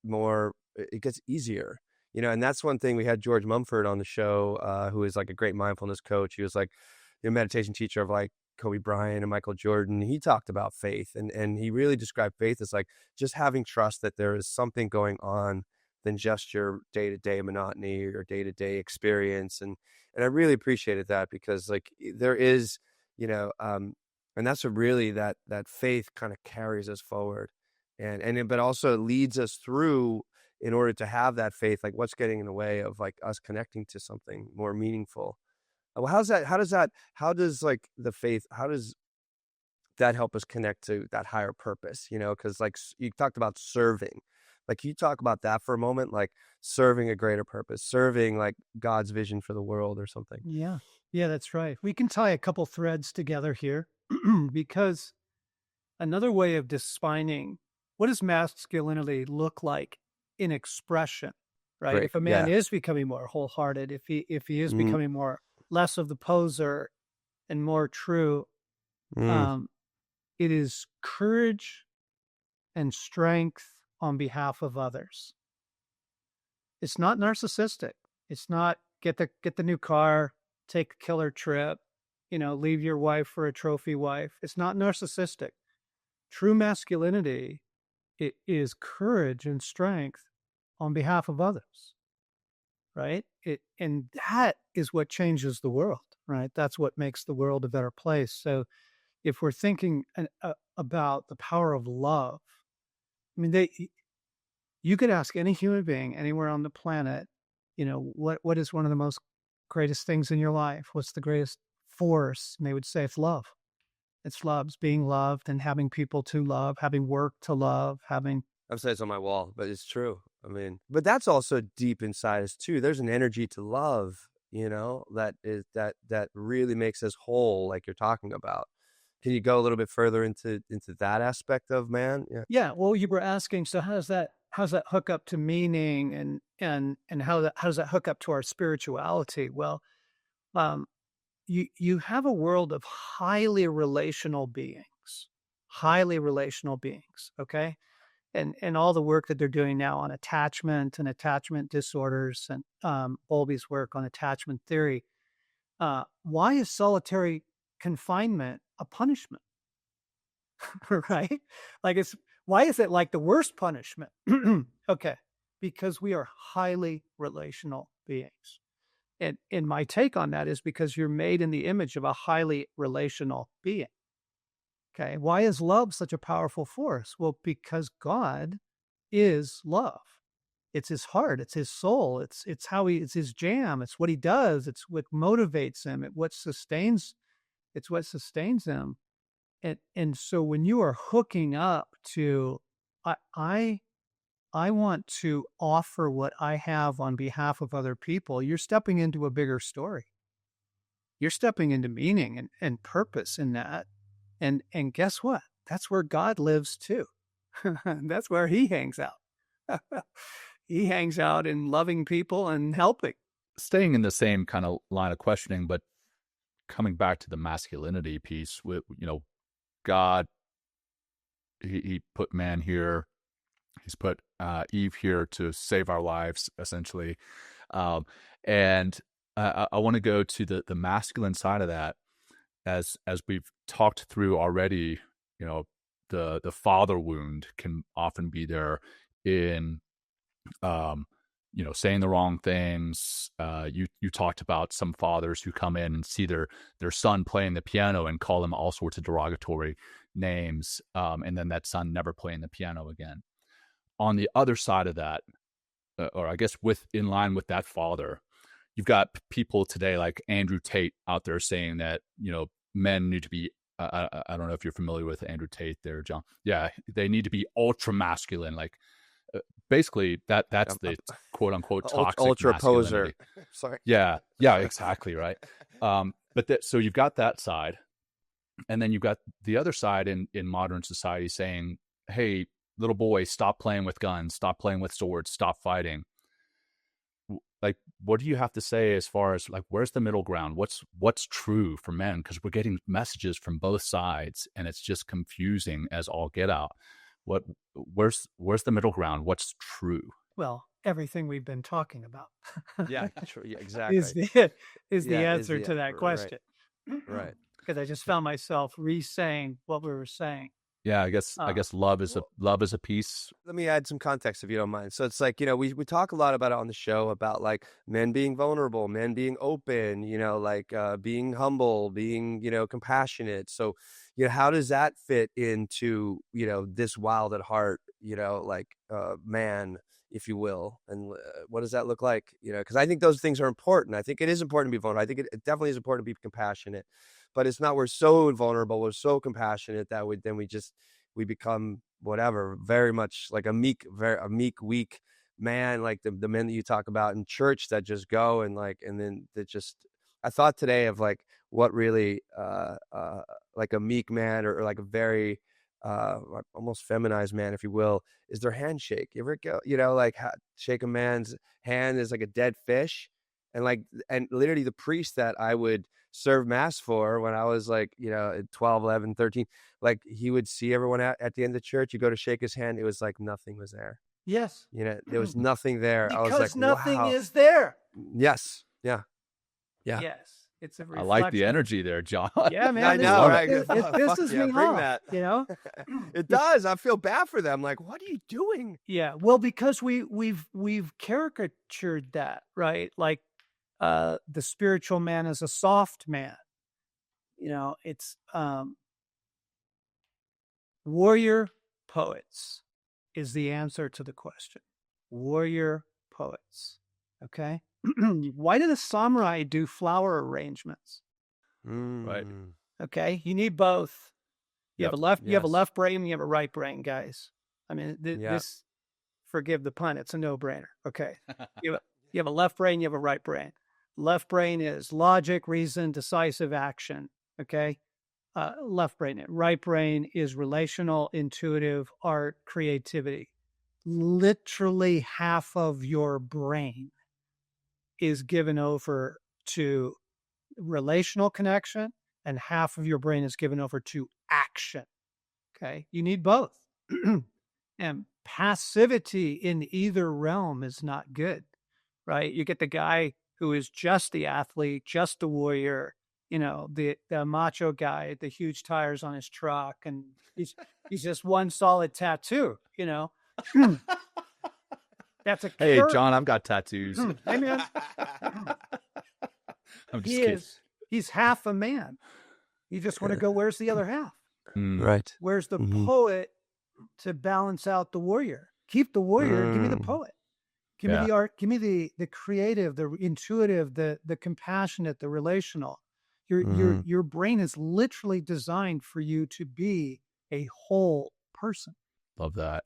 S2: more, it gets easier, and that's one thing. We had George Mumford on the show, who is like a great mindfulness coach. He was like the meditation teacher of like Kobe Bryant and Michael Jordan. He talked about faith, and he really described faith as like just having trust that there is something going on than just your day-to-day monotony or your day-to-day experience. And I really appreciated that, because like there is, and that's what really that faith kind of carries us forward, but also leads us through in order to have that faith, like what's getting in the way of like us connecting to something more meaningful? Well, how does like the faith, how does that help us connect to that higher purpose? Because like you talked about serving, like can you talk about that for a moment, like serving a greater purpose, serving like God's vision for the world or something?
S1: Yeah. Yeah, that's right. We can tie a couple threads together here because another way of defining what does masculinity look like in expression, right?
S2: Great.
S1: If a man
S2: Yeah.
S1: is becoming more wholehearted, if he is
S2: Mm,
S1: becoming more less of the poser and more true,
S2: mm,
S1: um, it is courage and strength on behalf of others. It's not narcissistic. It's not get the new car, take a killer trip, leave your wife for a trophy wife. It's not narcissistic. True masculinity, it is courage and strength on behalf of others, right? And that is what changes the world, right? That's what makes the world a better place. So if we're thinking about the power of love, I mean, you could ask any human being anywhere on the planet, what is one of the most greatest things in your life? What's the greatest force? And they would say it's love. It's love. It's being loved and having people to love, having work to love, having.
S2: I've said it's on my wall, but it's true. I mean, but that's also deep inside us too. There's an energy to love, that really makes us whole, like you're talking about. Can you go a little bit further into that aspect of man? Yeah.
S1: Yeah. Well, you were asking, so how does that hook up to meaning and how does that hook up to our spirituality? Well, um, you have a world of highly relational beings. Okay. And all the work that they're doing now on attachment and attachment disorders and Bowlby's work on attachment theory. Why is solitary confinement a punishment? Right? Like why is it like the worst punishment? Okay, because we are highly relational beings. And my take on that is because you're made in the image of a highly relational being. Okay, why is love such a powerful force? Well, because God is love. It's his heart, it's his soul, it's it's his jam, it's what he does, it's what motivates him, it's what sustains him. And so when you are hooking up to I I I want to offer what I have on behalf of other people, you're stepping into a bigger story. You're stepping into meaning and purpose in that. And guess what? That's where God lives too. That's where he hangs out. He hangs out in loving people and helping.
S3: Staying in the same kind of line of questioning, but coming back to the masculinity piece, with God, he put man here. He's put Eve here to save our lives, essentially. And I want to go to the masculine side of that, as we've talked through already. The father wound can often be there in saying the wrong things. You talked about some fathers who come in and see their son playing the piano and call him all sorts of derogatory names, and then that son never playing the piano again. On the other side of that, or I guess in line with that father, you've got people today like Andrew Tate out there saying that men need to be. I don't know if you're familiar with Andrew Tate there, John. Yeah, they need to be ultra masculine, like. Basically, that's the quote unquote toxic
S2: ultra
S3: masculinity.
S2: poser. Sorry.
S3: Yeah, exactly right. So you've got that side, and then you've got the other side in modern society saying, "Hey, little boy, stop playing with guns, stop playing with swords, stop fighting." Like, what do you have to say as far as like where's the middle ground? What's true for men? Because we're getting messages from both sides, and it's just confusing as all get out. Where's the middle ground? What's true?
S1: Well, everything we've been talking about.
S2: Yeah, true. Yeah, exactly.
S1: is the answer to that question.
S2: Right.
S1: Because I just found myself re-saying what we were saying.
S3: Yeah, I guess love is a piece.
S2: Let me add some context if you don't mind. So it's like, we talk a lot about it on the show about like men being vulnerable, men being open, like being humble, being, compassionate. So, how does that fit into, this wild at heart, like man if you will. And what does that look like? Because I think those things are important. I think it is important to be vulnerable. I think it definitely is important to be compassionate, but it's not, we're so vulnerable, we're so compassionate that we become whatever, very much like a meek, weak man, like the men that you talk about in church that just go and then that just, I thought today of like what really like a meek man or like a very almost feminized man, if you will, is their handshake. You ever go, shake a man's hand is like a dead fish. And literally the priest that I would serve mass for when I was 12, 11, 13, like he would see everyone at the end of the church. You go to shake his hand. It was like nothing was there.
S1: Yes.
S2: There was nothing there.
S1: Because
S2: I was like,
S1: nothing
S2: wow.
S1: is there.
S2: Yes. Yeah.
S1: Yes. It's a reflection.
S3: I like the energy there, John.
S1: Yeah, man.
S2: I know, right?
S1: It pisses me
S2: bring
S1: off,
S2: that. It does. I feel bad for them. Like, what are you doing?
S1: Yeah. Well, because we've caricatured that, right? Like the spiritual man is a soft man. It's warrior poets is the answer to the question. Warrior poets. Okay. Why do the samurai do flower arrangements?
S3: Right.
S1: Okay. You need both. You have a left, you have a left brain, and you have a right brain, guys. I mean, this, forgive the pun, it's a no-brainer. Okay. You have a left brain, you have a right brain. Left brain is logic, reason, decisive action. Okay. Left brain. Right brain is relational, intuitive, art, creativity. Literally half of your brain is given over to relational connection and half of your brain is given over to action. Okay. You need both. And passivity in either realm is not good, right? You get the guy who is just the athlete, just the warrior, the macho guy, the huge tires on his truck, and he's just one solid tattoo, That's a
S3: Hey, John, I've got tattoos.
S1: Hey, man.
S3: I'm just kidding.
S1: He's half a man. You just want to go, where's the other half?
S2: Right.
S1: Where's the poet to balance out the warrior? Keep the warrior, give me the poet. Give me the art, give me the creative, the intuitive, the compassionate, the relational. Your brain is literally designed for you to be a whole person.
S3: Love that.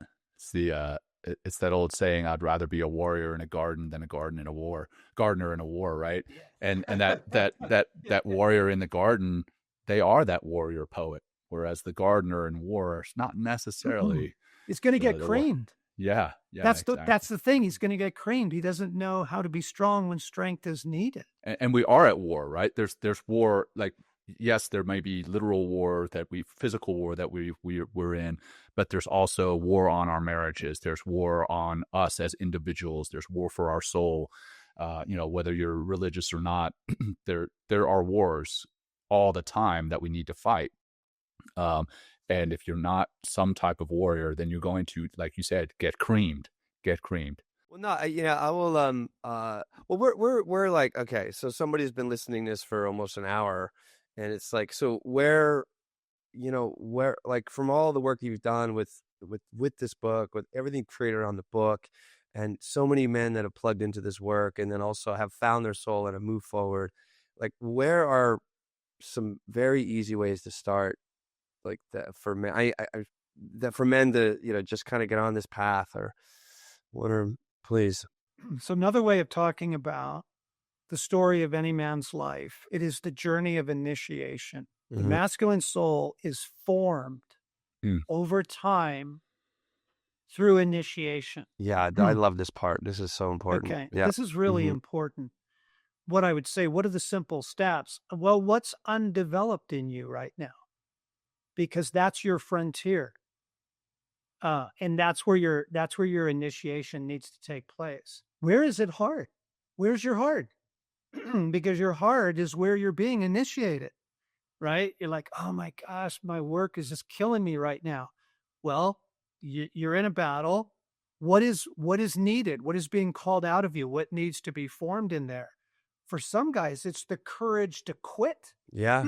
S3: It's that old saying, I'd rather be a warrior in a garden than a gardener in a war, right? Yeah. And that warrior in the garden, they are that warrior poet, whereas the gardener in war is not necessarily.
S1: It's going to get creamed.
S3: Yeah.
S1: That's the thing. He's going to get creamed. He doesn't know how to be strong when strength is needed.
S3: And we are at war, right? There's war, like, yes, there may be literal war physical war that we're in, but there's also war on our marriages. There's war on us as individuals. There's war for our soul. Whether you're religious or not, there are wars all the time that we need to fight. And if you're not some type of warrior, then you're going to, like you said, get creamed.
S2: Well, no, I will. Well, we're like, okay, so somebody's been listening to this for almost an hour, and it's like, so where, like from all the work you've done with this book, with everything created on the book, and so many men that have plugged into this work, and then also have found their soul and have moved forward, like where are some very easy ways to start, like that for men, that for men to just kind of get on this path, or what are, please.
S1: So another way of talking about the story of any man's life, it is the journey of initiation. The masculine soul is formed over time through initiation.
S2: Yeah, I love this part. This is so important.
S1: Okay,
S2: yeah.
S1: This is really important. What I would say, what are the simple steps? Well, what's undeveloped in you right now? Because that's your frontier. And that's where your initiation needs to take place. Where is it hard? Where's your heart? Because your heart is where you're being initiated, right? You're like, oh my gosh, my work is just killing me right now. Well, you're in a battle. What is needed? What is being called out of you? What needs to be formed in there? For some guys, it's the courage to quit.
S2: Yeah.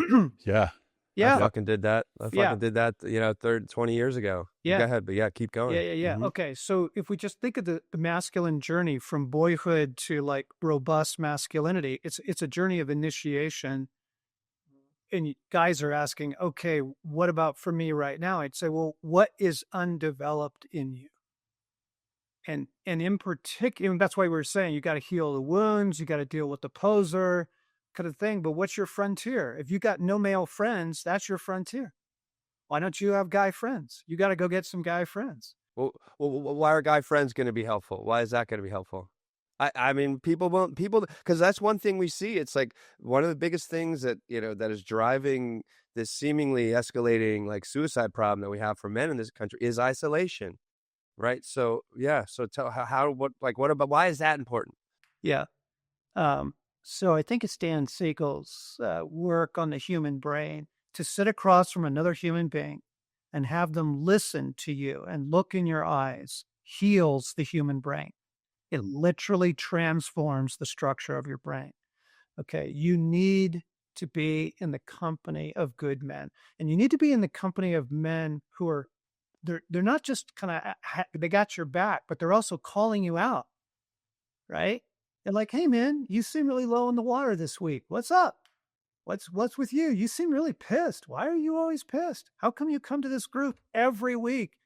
S3: Yeah.
S1: Yeah.
S2: I fucking did that. I
S1: Yeah.
S2: fucking did that, 20 years ago.
S1: Yeah.
S2: Go ahead, but yeah, keep going.
S1: Yeah. Okay. So if we just think of the masculine journey from boyhood to like robust masculinity, it's a journey of initiation. And guys are asking, okay, what about for me right now? I'd say, well, what is undeveloped in you? And in particular, that's why we were saying you got to heal the wounds, you got to deal with the poser kind of thing. But what's your frontier? If you got no male friends, that's your frontier. Why don't you have guy friends? You got to go get some guy friends.
S2: Well, why are guy friends going to be helpful? Why is that going to be helpful? I mean, people, because that's one thing we see. It's like one of the biggest things that, that is driving this seemingly escalating like suicide problem that we have for men in this country is isolation. Right. So, yeah. So tell what about, why is that important?
S1: Yeah. So I think it's Dan Siegel's work on the human brain to sit across from another human being and have them listen to you and look in your eyes heals the human brain. It literally transforms the structure of your brain. Okay. You need to be in the company of good men, and you need to be in the company of men who are, they're not just kind of, they got your back, but they're also calling you out, right? They're like, hey man, you seem really low in the water this week. What's up? What's with you? You seem really pissed. Why are you always pissed? How come you come to this group every week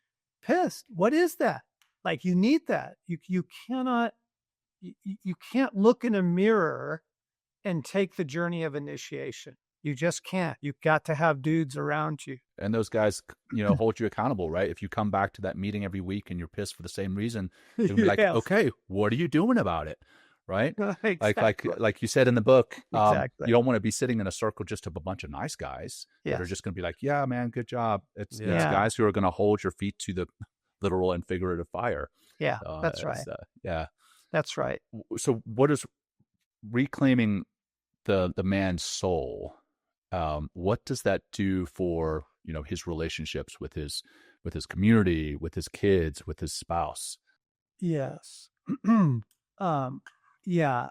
S1: pissed? What is that? Like, you need that. You cannot, you can't look in a mirror and take the journey of initiation. You just can't. You've got to have dudes around you.
S3: And those guys, hold you accountable, right? If you come back to that meeting every week and you're pissed for the same reason, they'll be like,
S1: Yes.
S3: okay, what are you doing about it? Right?
S1: Exactly.
S3: Like you said in the book,
S1: Exactly.
S3: you don't want to be sitting in a circle just of a bunch of nice guys that are just going to be like, yeah, man, good job. It's guys who are going to hold your feet to the literal and figurative fire.
S1: Yeah, that's right.
S3: Yeah.
S1: That's right.
S3: So what is reclaiming the man's soul? What does that do for, his relationships with his community, with his kids, with his spouse?
S1: Yes. Yeah.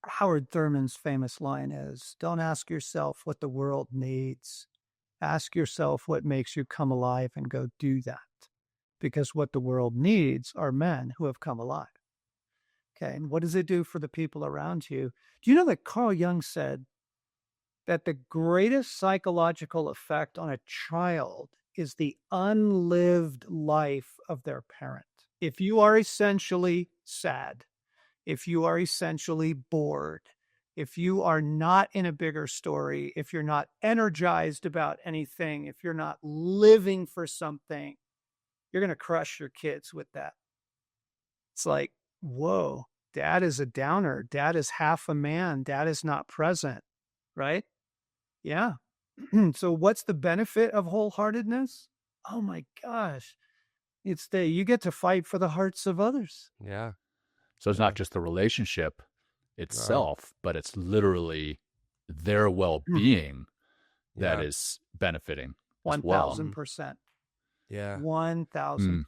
S1: Howard Thurman's famous line is, don't ask yourself what the world needs. Ask yourself what makes you come alive and go do that. Because what the world needs are men who have come alive. Okay. And what does it do for the people around you? Do you know that Carl Jung said that the greatest psychological effect on a child is the unlived life of their parent? If you are essentially sad, if you are essentially bored, if you are not in a bigger story, if you're not energized about anything, if you're not living for something, you're going to crush your kids with that. It's like, whoa, dad is a downer. Dad is half a man. Dad is not present, right? Yeah. So what's the benefit of wholeheartedness? Oh my gosh. It's that you get to fight for the hearts of others.
S2: Yeah.
S3: So it's not just the relationship itself, but it's literally their well-being that is benefiting.
S1: 1,000%.
S2: Yeah.
S1: 1,000%.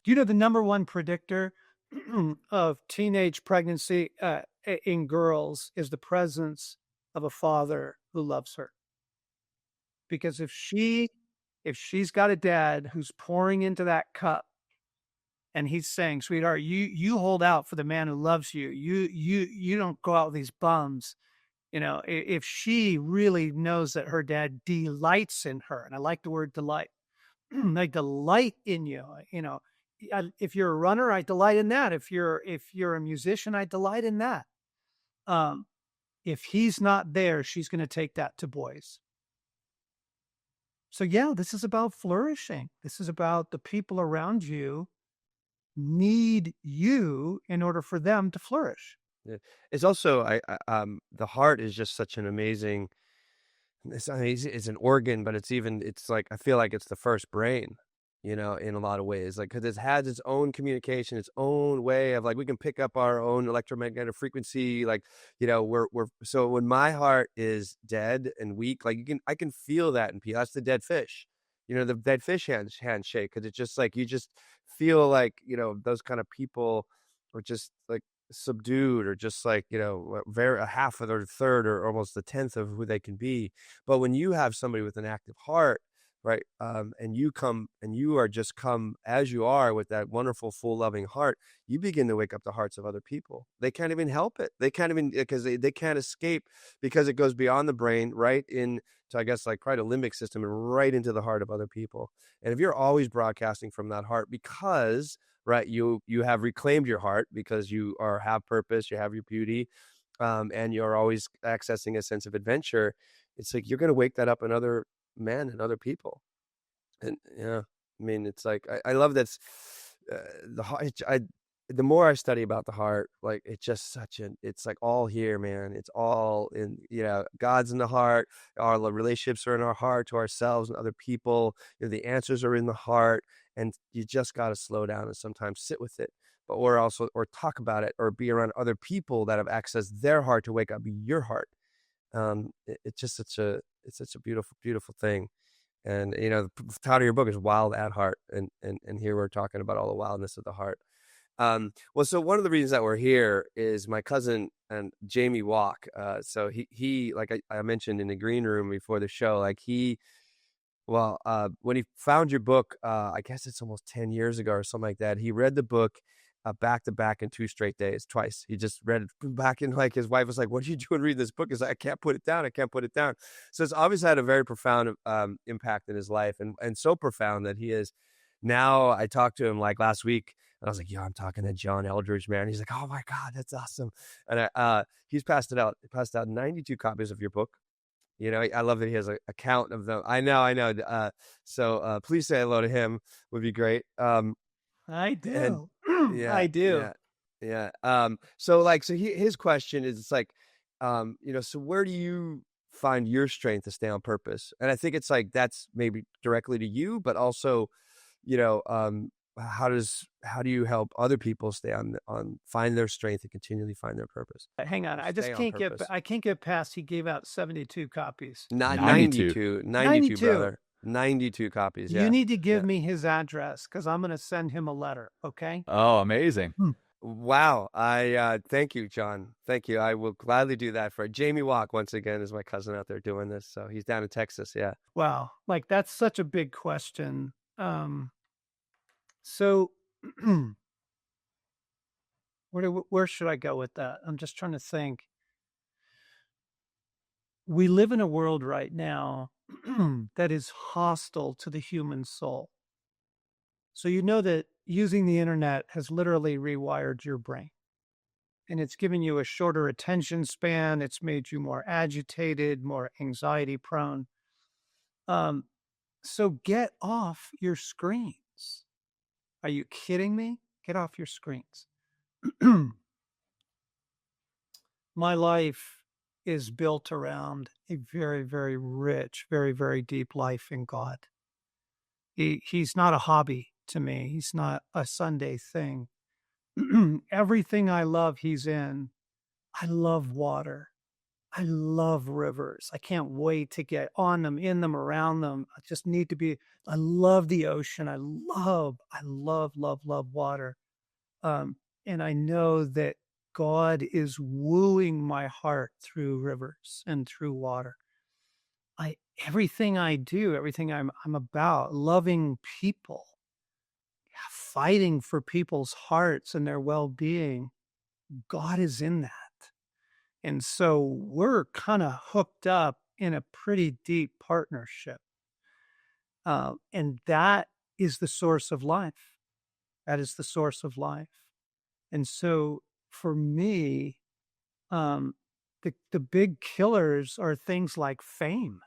S1: Do you know the number one predictor of teenage pregnancy in girls is the presence of a father who loves her? Because if she's got a dad who's pouring into that cup and he's saying, sweetheart, you hold out for the man who loves you. You don't go out with these bums. If she really knows that her dad delights in her, and I like the word delight, I delight in you. If you're a runner, I delight in that. If you're a musician, I delight in that. If he's not there, she's going to take that to boys. So yeah, this is about flourishing. This is about the people around you need you in order for them to flourish.
S2: It's also, the heart is just such an amazing, it's an organ, but it's like, I feel like it's the first brain, in a lot of ways, like, because it has its own communication, its own way of, like, we can pick up our own electromagnetic frequency, like, so when my heart is dead and weak, like, I can feel that in people. That's the dead fish, the dead fish handshake, because it's just like, you just feel like, those kind of people are just like, subdued, or just like, very a half of or third or almost a tenth of who they can be. But when you have somebody with an active heart, right, and you are just come as you are with that wonderful, full, loving heart, you begin to wake up the hearts of other people. They can't even help it. They can't even, because they can't escape, because it goes beyond the brain, right into, I guess, like quite a limbic system, and right into the heart of other people. And if you're always broadcasting from that heart, because right, you have reclaimed your heart, because you have purpose, you have your beauty, and you're always accessing a sense of adventure, it's like you're going to wake that up in other men and other people. And yeah, I mean, it's like I love that's the heart. The more I study about the heart, like it's just it's like all here, man. It's all in, God's in the heart. Our relationships are in our heart, to ourselves and other people. The answers are in the heart, and you just got to slow down and sometimes sit with it. But or talk about it, or be around other people that have accessed their heart to wake up your heart. It's just such a beautiful, beautiful thing. And the title of your book is Wild at Heart, and here we're talking about all the wildness of the heart. Well, so one of the reasons that we're here is my cousin and Jamie Walk. So he like I mentioned in the green room before the show, like when he found your book, I guess it's almost 10 years ago or something like that, he read the book back to back in 2 straight days, twice. He just read it back, and like his wife was like, "What are you doing reading this book?" He's like, "I can't put it down. I can't put it down." So it's obviously had a very profound impact in his life, and so profound that he is now. I talked to him like last week, and I was like, "Yeah, I'm talking to John Eldredge, man." He's like, "Oh my God, that's awesome!" And he's passed out 92 copies of your book. I love that he has a count of them. I know. So please say hello to him. Would be great.
S1: I do.
S2: And yeah,
S1: I do.
S2: yeah. So his question is, it's like, so where do you find your strength to stay on purpose? And I think it's like, that's maybe directly to you, but also, how do you help other people stay on find their strength and continually find their purpose?
S1: Hang on, I just can't get past. He gave out 72 copies.
S2: Not
S3: 92.
S2: 92, brother. 92 copies. Yeah.
S1: You need to give me his address, because I'm going to send him a letter. Okay.
S3: Oh, amazing.
S2: Wow. I thank you, John. Thank you. I will gladly do that for Jamie Walk. Once again, is my cousin out there doing this. So he's down in Texas. Yeah.
S1: Wow. Like, that's such a big question. So where should I go with that? I'm just trying to think. We live in a world right now that is hostile to the human soul. So that using the internet has literally rewired your brain, and it's given you a shorter attention span. It's made you more agitated, more anxiety prone. So get off your screens. Are you kidding me? Get off your screens. My life is built around a very, very rich, very, very deep life in God. He's not a hobby to me. He's not a Sunday thing. Everything I love, he's in. I love water. I love rivers. I can't wait to get on them, in them, around them. I just need to be. I love the ocean. I love, love water. And I know that God is wooing my heart through rivers and through water. Everything I do, everything I'm about, loving people, fighting for people's hearts and their well-being, God is in that. And so we're kind of hooked up in a pretty deep partnership. And that is the source of life. That is the source of life. And so for me, the big killers are things like fame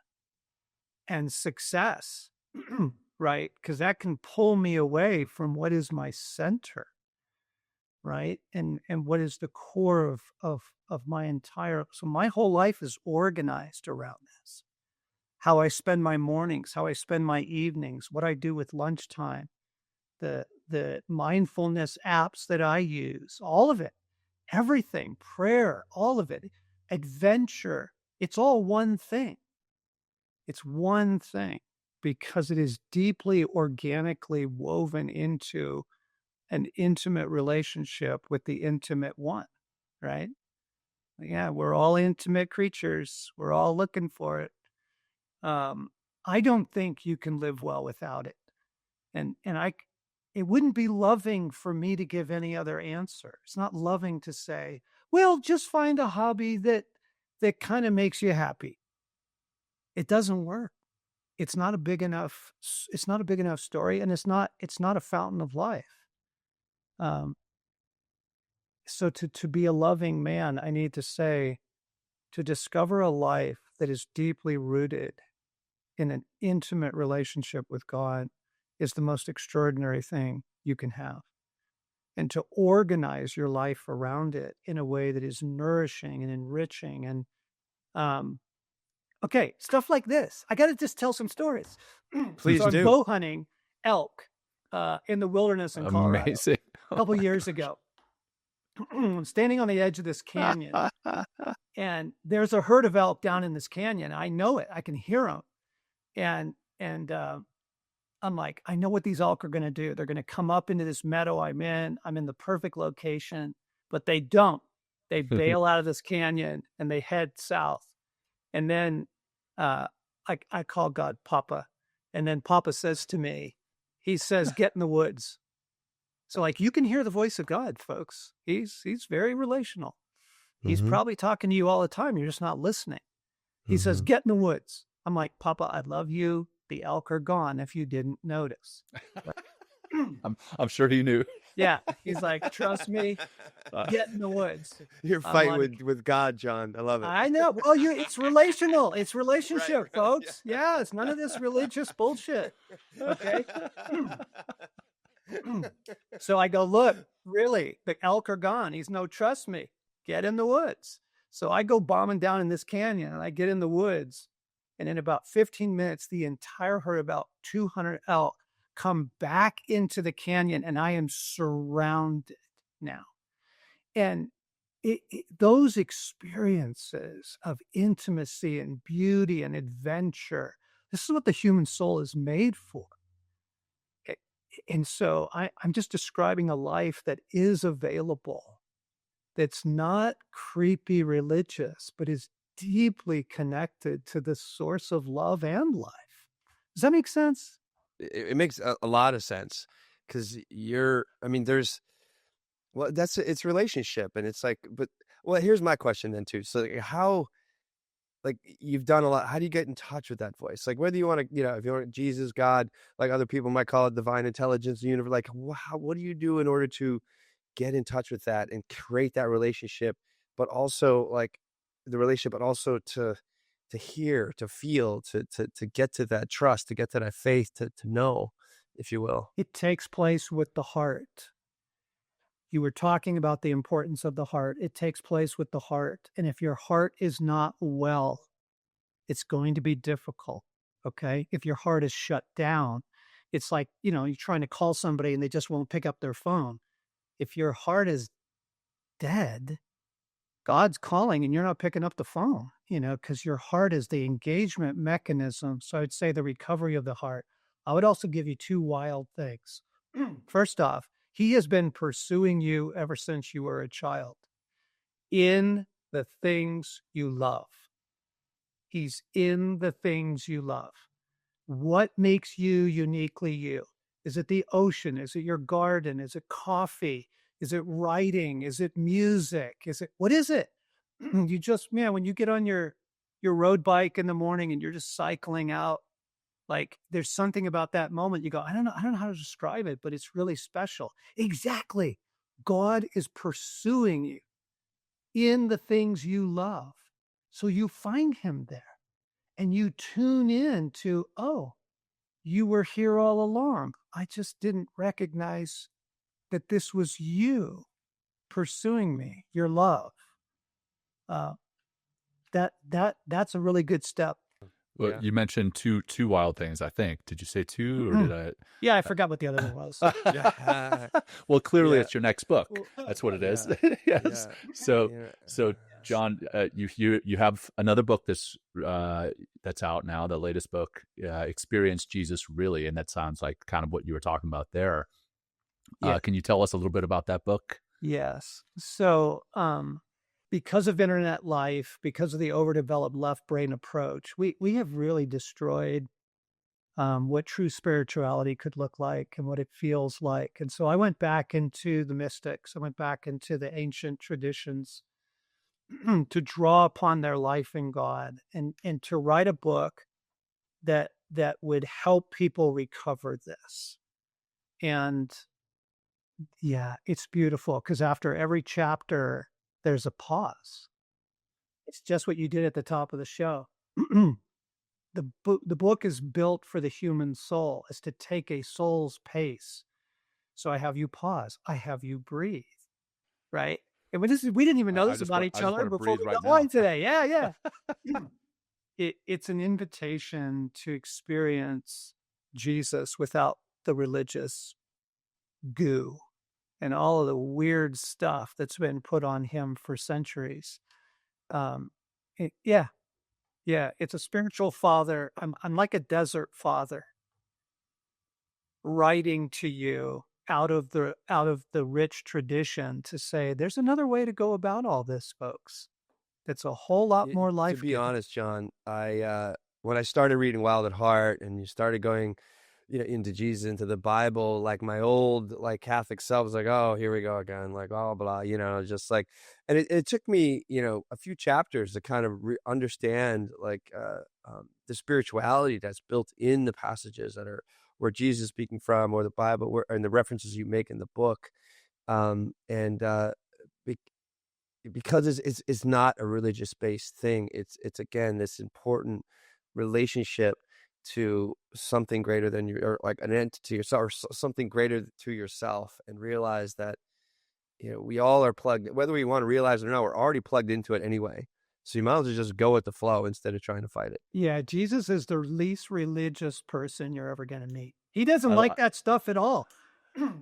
S1: and success, right? Because that can pull me away from what is my center, right? And what is the core of my entire. So my whole life is organized around this. How I spend my mornings, how I spend my evenings, what I do with lunchtime, the mindfulness apps that I use, all of it, everything, prayer, all of it, adventure. It's all one thing. It's one thing, because it is deeply organically woven into an intimate relationship with the intimate one, right? Yeah, we're all intimate creatures. We're all looking for it. I don't think you can live well without it. It wouldn't be loving for me to give any other answer. It's not loving to say, well, just find a hobby that kind of makes you happy. It doesn't work. It's not a big enough story, and it's not a fountain of life. So to be a loving man, I need to say, to discover a life that is deeply rooted in an intimate relationship with God is the most extraordinary thing you can have. And to organize your life around it in a way that is nourishing and enriching. And okay, stuff like this. I got to just tell some stories.
S2: Please
S1: so
S2: do.
S1: I'm bow hunting elk in the wilderness in Colorado.
S3: Amazing.
S1: A couple years ago. I'm standing on the edge of this canyon, and there's a herd of elk down in this canyon. I know it. I can hear them. And I'm like, I know what these elk are going to do. They're going to come up into this meadow I'm in. I'm in the perfect location, but they don't. They bail out of this canyon and they head south. And then I call God Papa. And then Papa says to me, he says, get in the woods. So like, you can hear the voice of God, folks. He's very relational. He's probably talking to you all the time. You're just not listening. He says, get in the woods. I'm like, Papa, I love you. The elk are gone if you didn't notice.
S3: I'm sure he knew.
S1: Yeah. He's like, trust me, get in the woods.
S2: You're fighting with God, John. I love it.
S1: I know. Well, it's relational. It's relationship, right, folks. Yeah. It's none of this religious bullshit. Okay. So I go, look, really, the elk are gone. He's no, trust me, get in the woods. So I go bombing down in this canyon and I get in the woods. And in about 15 minutes, the entire herd, about 200 elk, come back into the canyon, and I am surrounded now. And those experiences of intimacy and beauty and adventure, this is what the human soul is made for. And so I'm just describing a life that is available, that's not creepy religious, but is deeply connected to the source of love and life. Does that make sense?
S2: It makes a lot of sense, because it's relationship, and it's like, well, here's my question then too. So how, like, you've done a lot. How do you get in touch with that voice? Like, whether you want to, if you want Jesus, God, like other people might call it divine intelligence, the universe, like, what do you do in order to get in touch with that and create that relationship, but also like the relationship, but also to hear, to feel, to get to that trust, to get to that faith, to know, if you will.
S1: It takes place with the heart. You were talking about the importance of the heart. It takes place with the heart. And if your heart is not well, it's going to be difficult. Okay. If your heart is shut down, it's like, you're trying to call somebody and they just won't pick up their phone. If your heart is dead, God's calling and you're not picking up the phone, because your heart is the engagement mechanism. So I'd say the recovery of the heart. I would also give you two wild things. First off, he has been pursuing you ever since you were a child in the things you love. He's in the things you love. What makes you uniquely you? Is it the ocean? Is it your garden? Is it coffee? Is it writing? Is it music? What is it? You just, when you get on your road bike in the morning and you're just cycling out, like, there's something about that moment. You go, I don't know how to describe it, but it's really special. Exactly. God is pursuing you in the things you love. So you find him there and you tune in to, oh, you were here all along. I just didn't recognize that this was you pursuing me, your love. That's a really good step.
S3: Well,
S2: Yeah.
S3: You mentioned two wild things, I think. Did you say two, or did I?
S1: Yeah, I forgot what the other one was.
S3: Well, clearly
S2: Yeah.
S3: it's your next book. That's what it is. Yes.
S2: Yeah.
S3: So John, you have another book that's out now, the latest book, Experience Jesus Really, and that sounds like kind of what you were talking about there.
S1: Yeah.
S3: Can you tell us a little bit about that book?
S1: Yes. So, because of internet life, because of the overdeveloped left brain approach, we have really destroyed what true spirituality could look like and what it feels like. And so I went back into the mystics, I went back into the ancient traditions to draw upon their life in God and to write a book that would help people recover this. And yeah, it's beautiful because after every chapter, there's a pause. It's just what you did at the top of the show. The book is built for the human soul, is to take a soul's pace. So I have you pause. I have you breathe, right? And we didn't even know this about each other before we got on today. Yeah. It's an invitation to experience Jesus without the religious goo and all of the weird stuff that's been put on him for centuries. Yeah, it's a spiritual father. I'm like a desert father writing to you out of the rich tradition to say there's another way to go about all this, folks. It's a whole lot more life.
S2: To be honest, John, I when I started reading Wild at Heart and you started going, into Jesus, into the Bible, like my old Catholic self was like, oh, here we go again, like blah blah, just like, and it took me a few chapters to kind of understand the spirituality that's built in the passages that are where Jesus is speaking from, or the Bible, and the references you make in the book, because it's not a religious based thing. It's again this important relationship to something greater than you, or like an entity yourself, or something greater to yourself, and realize that we all are plugged, whether we want to realize it or not, we're already plugged into it anyway. So you might as well just go with the flow instead of trying to fight it.
S1: Yeah, Jesus is the least religious person you're ever going to meet. He doesn't like that stuff at all.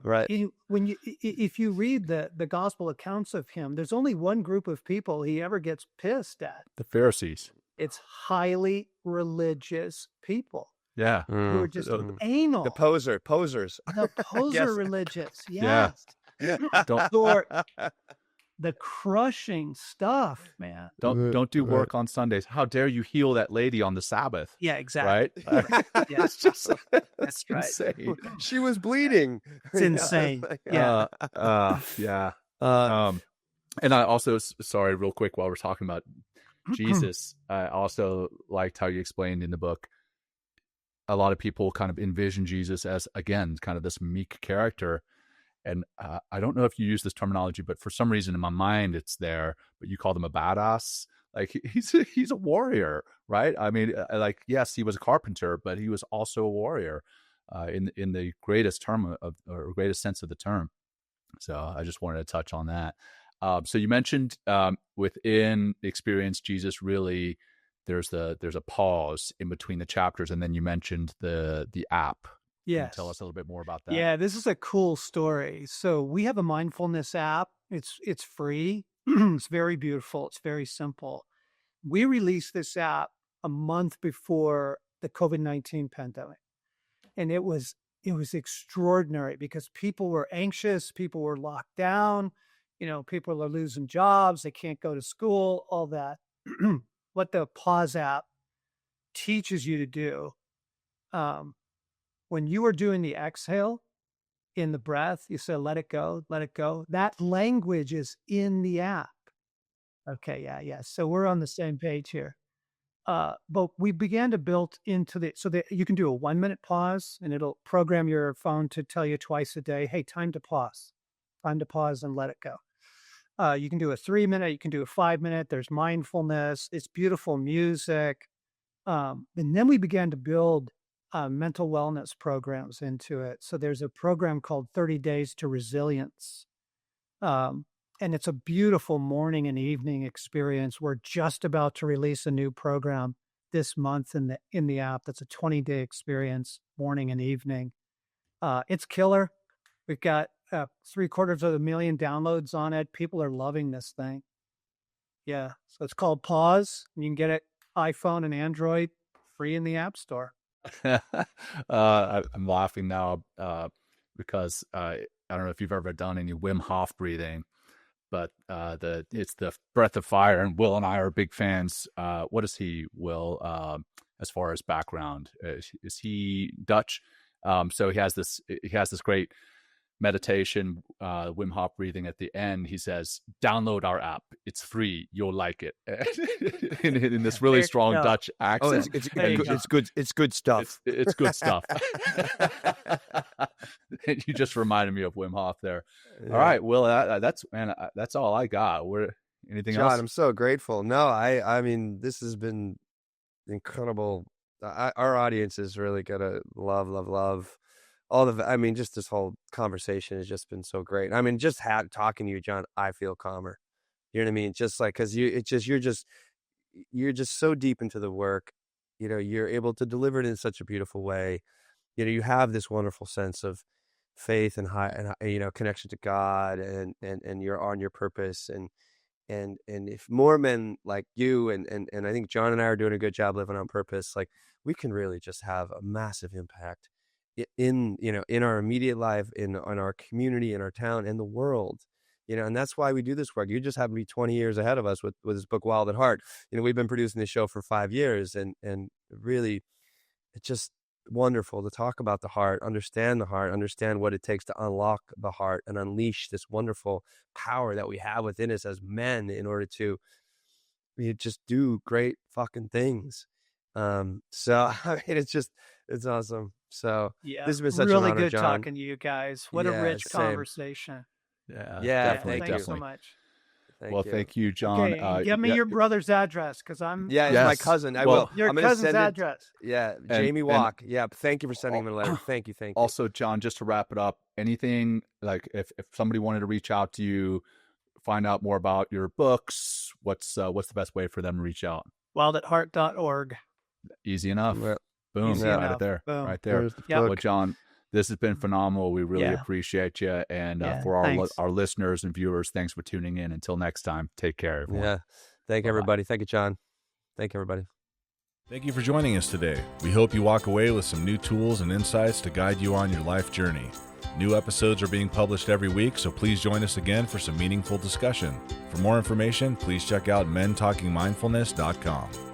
S2: Right.
S1: If you read the gospel accounts of him, there's only one group of people he ever gets pissed at.
S3: The Pharisees.
S1: It's highly religious people.
S3: Yeah.
S1: Who are just anal.
S2: The posers.
S1: The poser
S2: Yes.
S1: religious. Yes.
S3: Yeah.
S1: The crushing stuff, man.
S3: Don't do work on Sundays. How dare you heal that lady on the Sabbath?
S1: Yeah, exactly.
S3: Right?
S1: Yeah, that's right.
S3: Insane.
S2: She was bleeding.
S1: It's insane. Yeah.
S3: Yeah. And I also, sorry, real quick, while we're talking about Jesus, I also liked how you explained in the book, a lot of people kind of envision Jesus as, again, kind of this meek character. And I don't know if you use this terminology, but for some reason in my mind it's there. But you called him a badass. Like he's a warrior, right? I mean, like, yes, he was a carpenter, but he was also a warrior in the greatest term or greatest sense of the term. So I just wanted to touch on that. So you mentioned within Experience Jesus, really, there's a pause in between the chapters, and then you mentioned the app.
S1: Yes.
S3: Tell us a little bit more about that.
S1: Yeah, this is a cool story. So we have a mindfulness app. It's free. It's very beautiful. It's very simple. We released this app a month before the COVID-19 pandemic. And it was extraordinary because people were anxious, people were locked down, people are losing jobs, they can't go to school, all that. What the Pause app teaches you to do, when you are doing the exhale in the breath, you say, let it go, let it go. That language is in the app. Okay, yeah. So we're on the same page here. But we began to build into so that you can do a 1 minute pause, and it'll program your phone to tell you twice a day, hey, time to pause and let it go. You can do a 3 minute, you can do a 5 minute. There's mindfulness. It's beautiful music. And then we began to build mental wellness programs into it. So there's a program called 30 Days to Resilience. And it's a beautiful morning and evening experience. We're just about to release a new program this month in the app. That's a 20-day experience, morning and evening. It's killer. We've got 750,000 downloads on it. People are loving this thing. Yeah. So it's called Pause. You can get it iPhone and Android free in the App Store.
S3: I'm laughing now because I don't know if you've ever done any Wim Hof breathing, but it's the breath of fire, and Will and I are big fans. What is he, Will, as far as background? Is he Dutch? So he has this great meditation, Wim Hof breathing. At the end, he says, "Download our app. It's free. You'll like it." in this really strong Dutch accent.
S2: It's good stuff.
S3: It's good stuff. You just reminded me of Wim Hof there. Yeah. All right, Will, that's all I got. Anything else?
S2: John, I'm so grateful. No, I mean, this has been incredible. Our audience is really gonna love just this whole conversation has just been so great. I mean, just talking to you, John, I feel calmer. You know what I mean? Just like, cause you're just so deep into the work, you know, you're able to deliver it in such a beautiful way. You know, you have this wonderful sense of faith and you know, connection to God and you're on your purpose. And if more men like you and I think John and I are doing a good job living on purpose, like we can really just have a massive impact in our immediate life, in our community, in our town, in the world, you know. And that's why we do this work. You just happen to be 20 years ahead of us with this book, Wild at Heart. You know, we've been producing this show for 5 years, and really, it's just wonderful to talk about the heart, understand what it takes to unlock the heart and unleash this wonderful power that we have within us as men in order to just do great fucking things. So I mean, it's awesome. So
S1: yeah,
S2: this has been such
S1: really
S2: an honor,
S1: good
S2: John.
S1: talking to you guys. What a rich conversation.
S3: Yeah,
S1: thank you so much.
S3: Thank you, John.
S1: Okay, give me your brother's address, because I'm
S2: it's my cousin. I will.
S1: Your cousin's address.
S2: Jamie Walk. Thank you for sending him a letter. Thank you.
S3: Also, John, just to wrap it up, anything like if somebody wanted to reach out to you, find out more about your books, what's the best way for them to reach out?
S1: wildatheart.org.
S3: Easy enough. Boom.
S1: Easy
S3: right
S1: enough.
S3: there.
S1: Boom.
S3: Right there. Well, John, this has been phenomenal. We really appreciate you. And for our listeners and viewers, thanks for tuning in. Until next time, take care, everyone.
S2: Yeah. Thank everybody. Thank you, John. Thank you, everybody.
S4: Thank you for joining us today. We hope you walk away with some new tools and insights to guide you on your life journey. New episodes are being published every week, so please join us again for some meaningful discussion. For more information, please check out mentalkingmindfulness.com.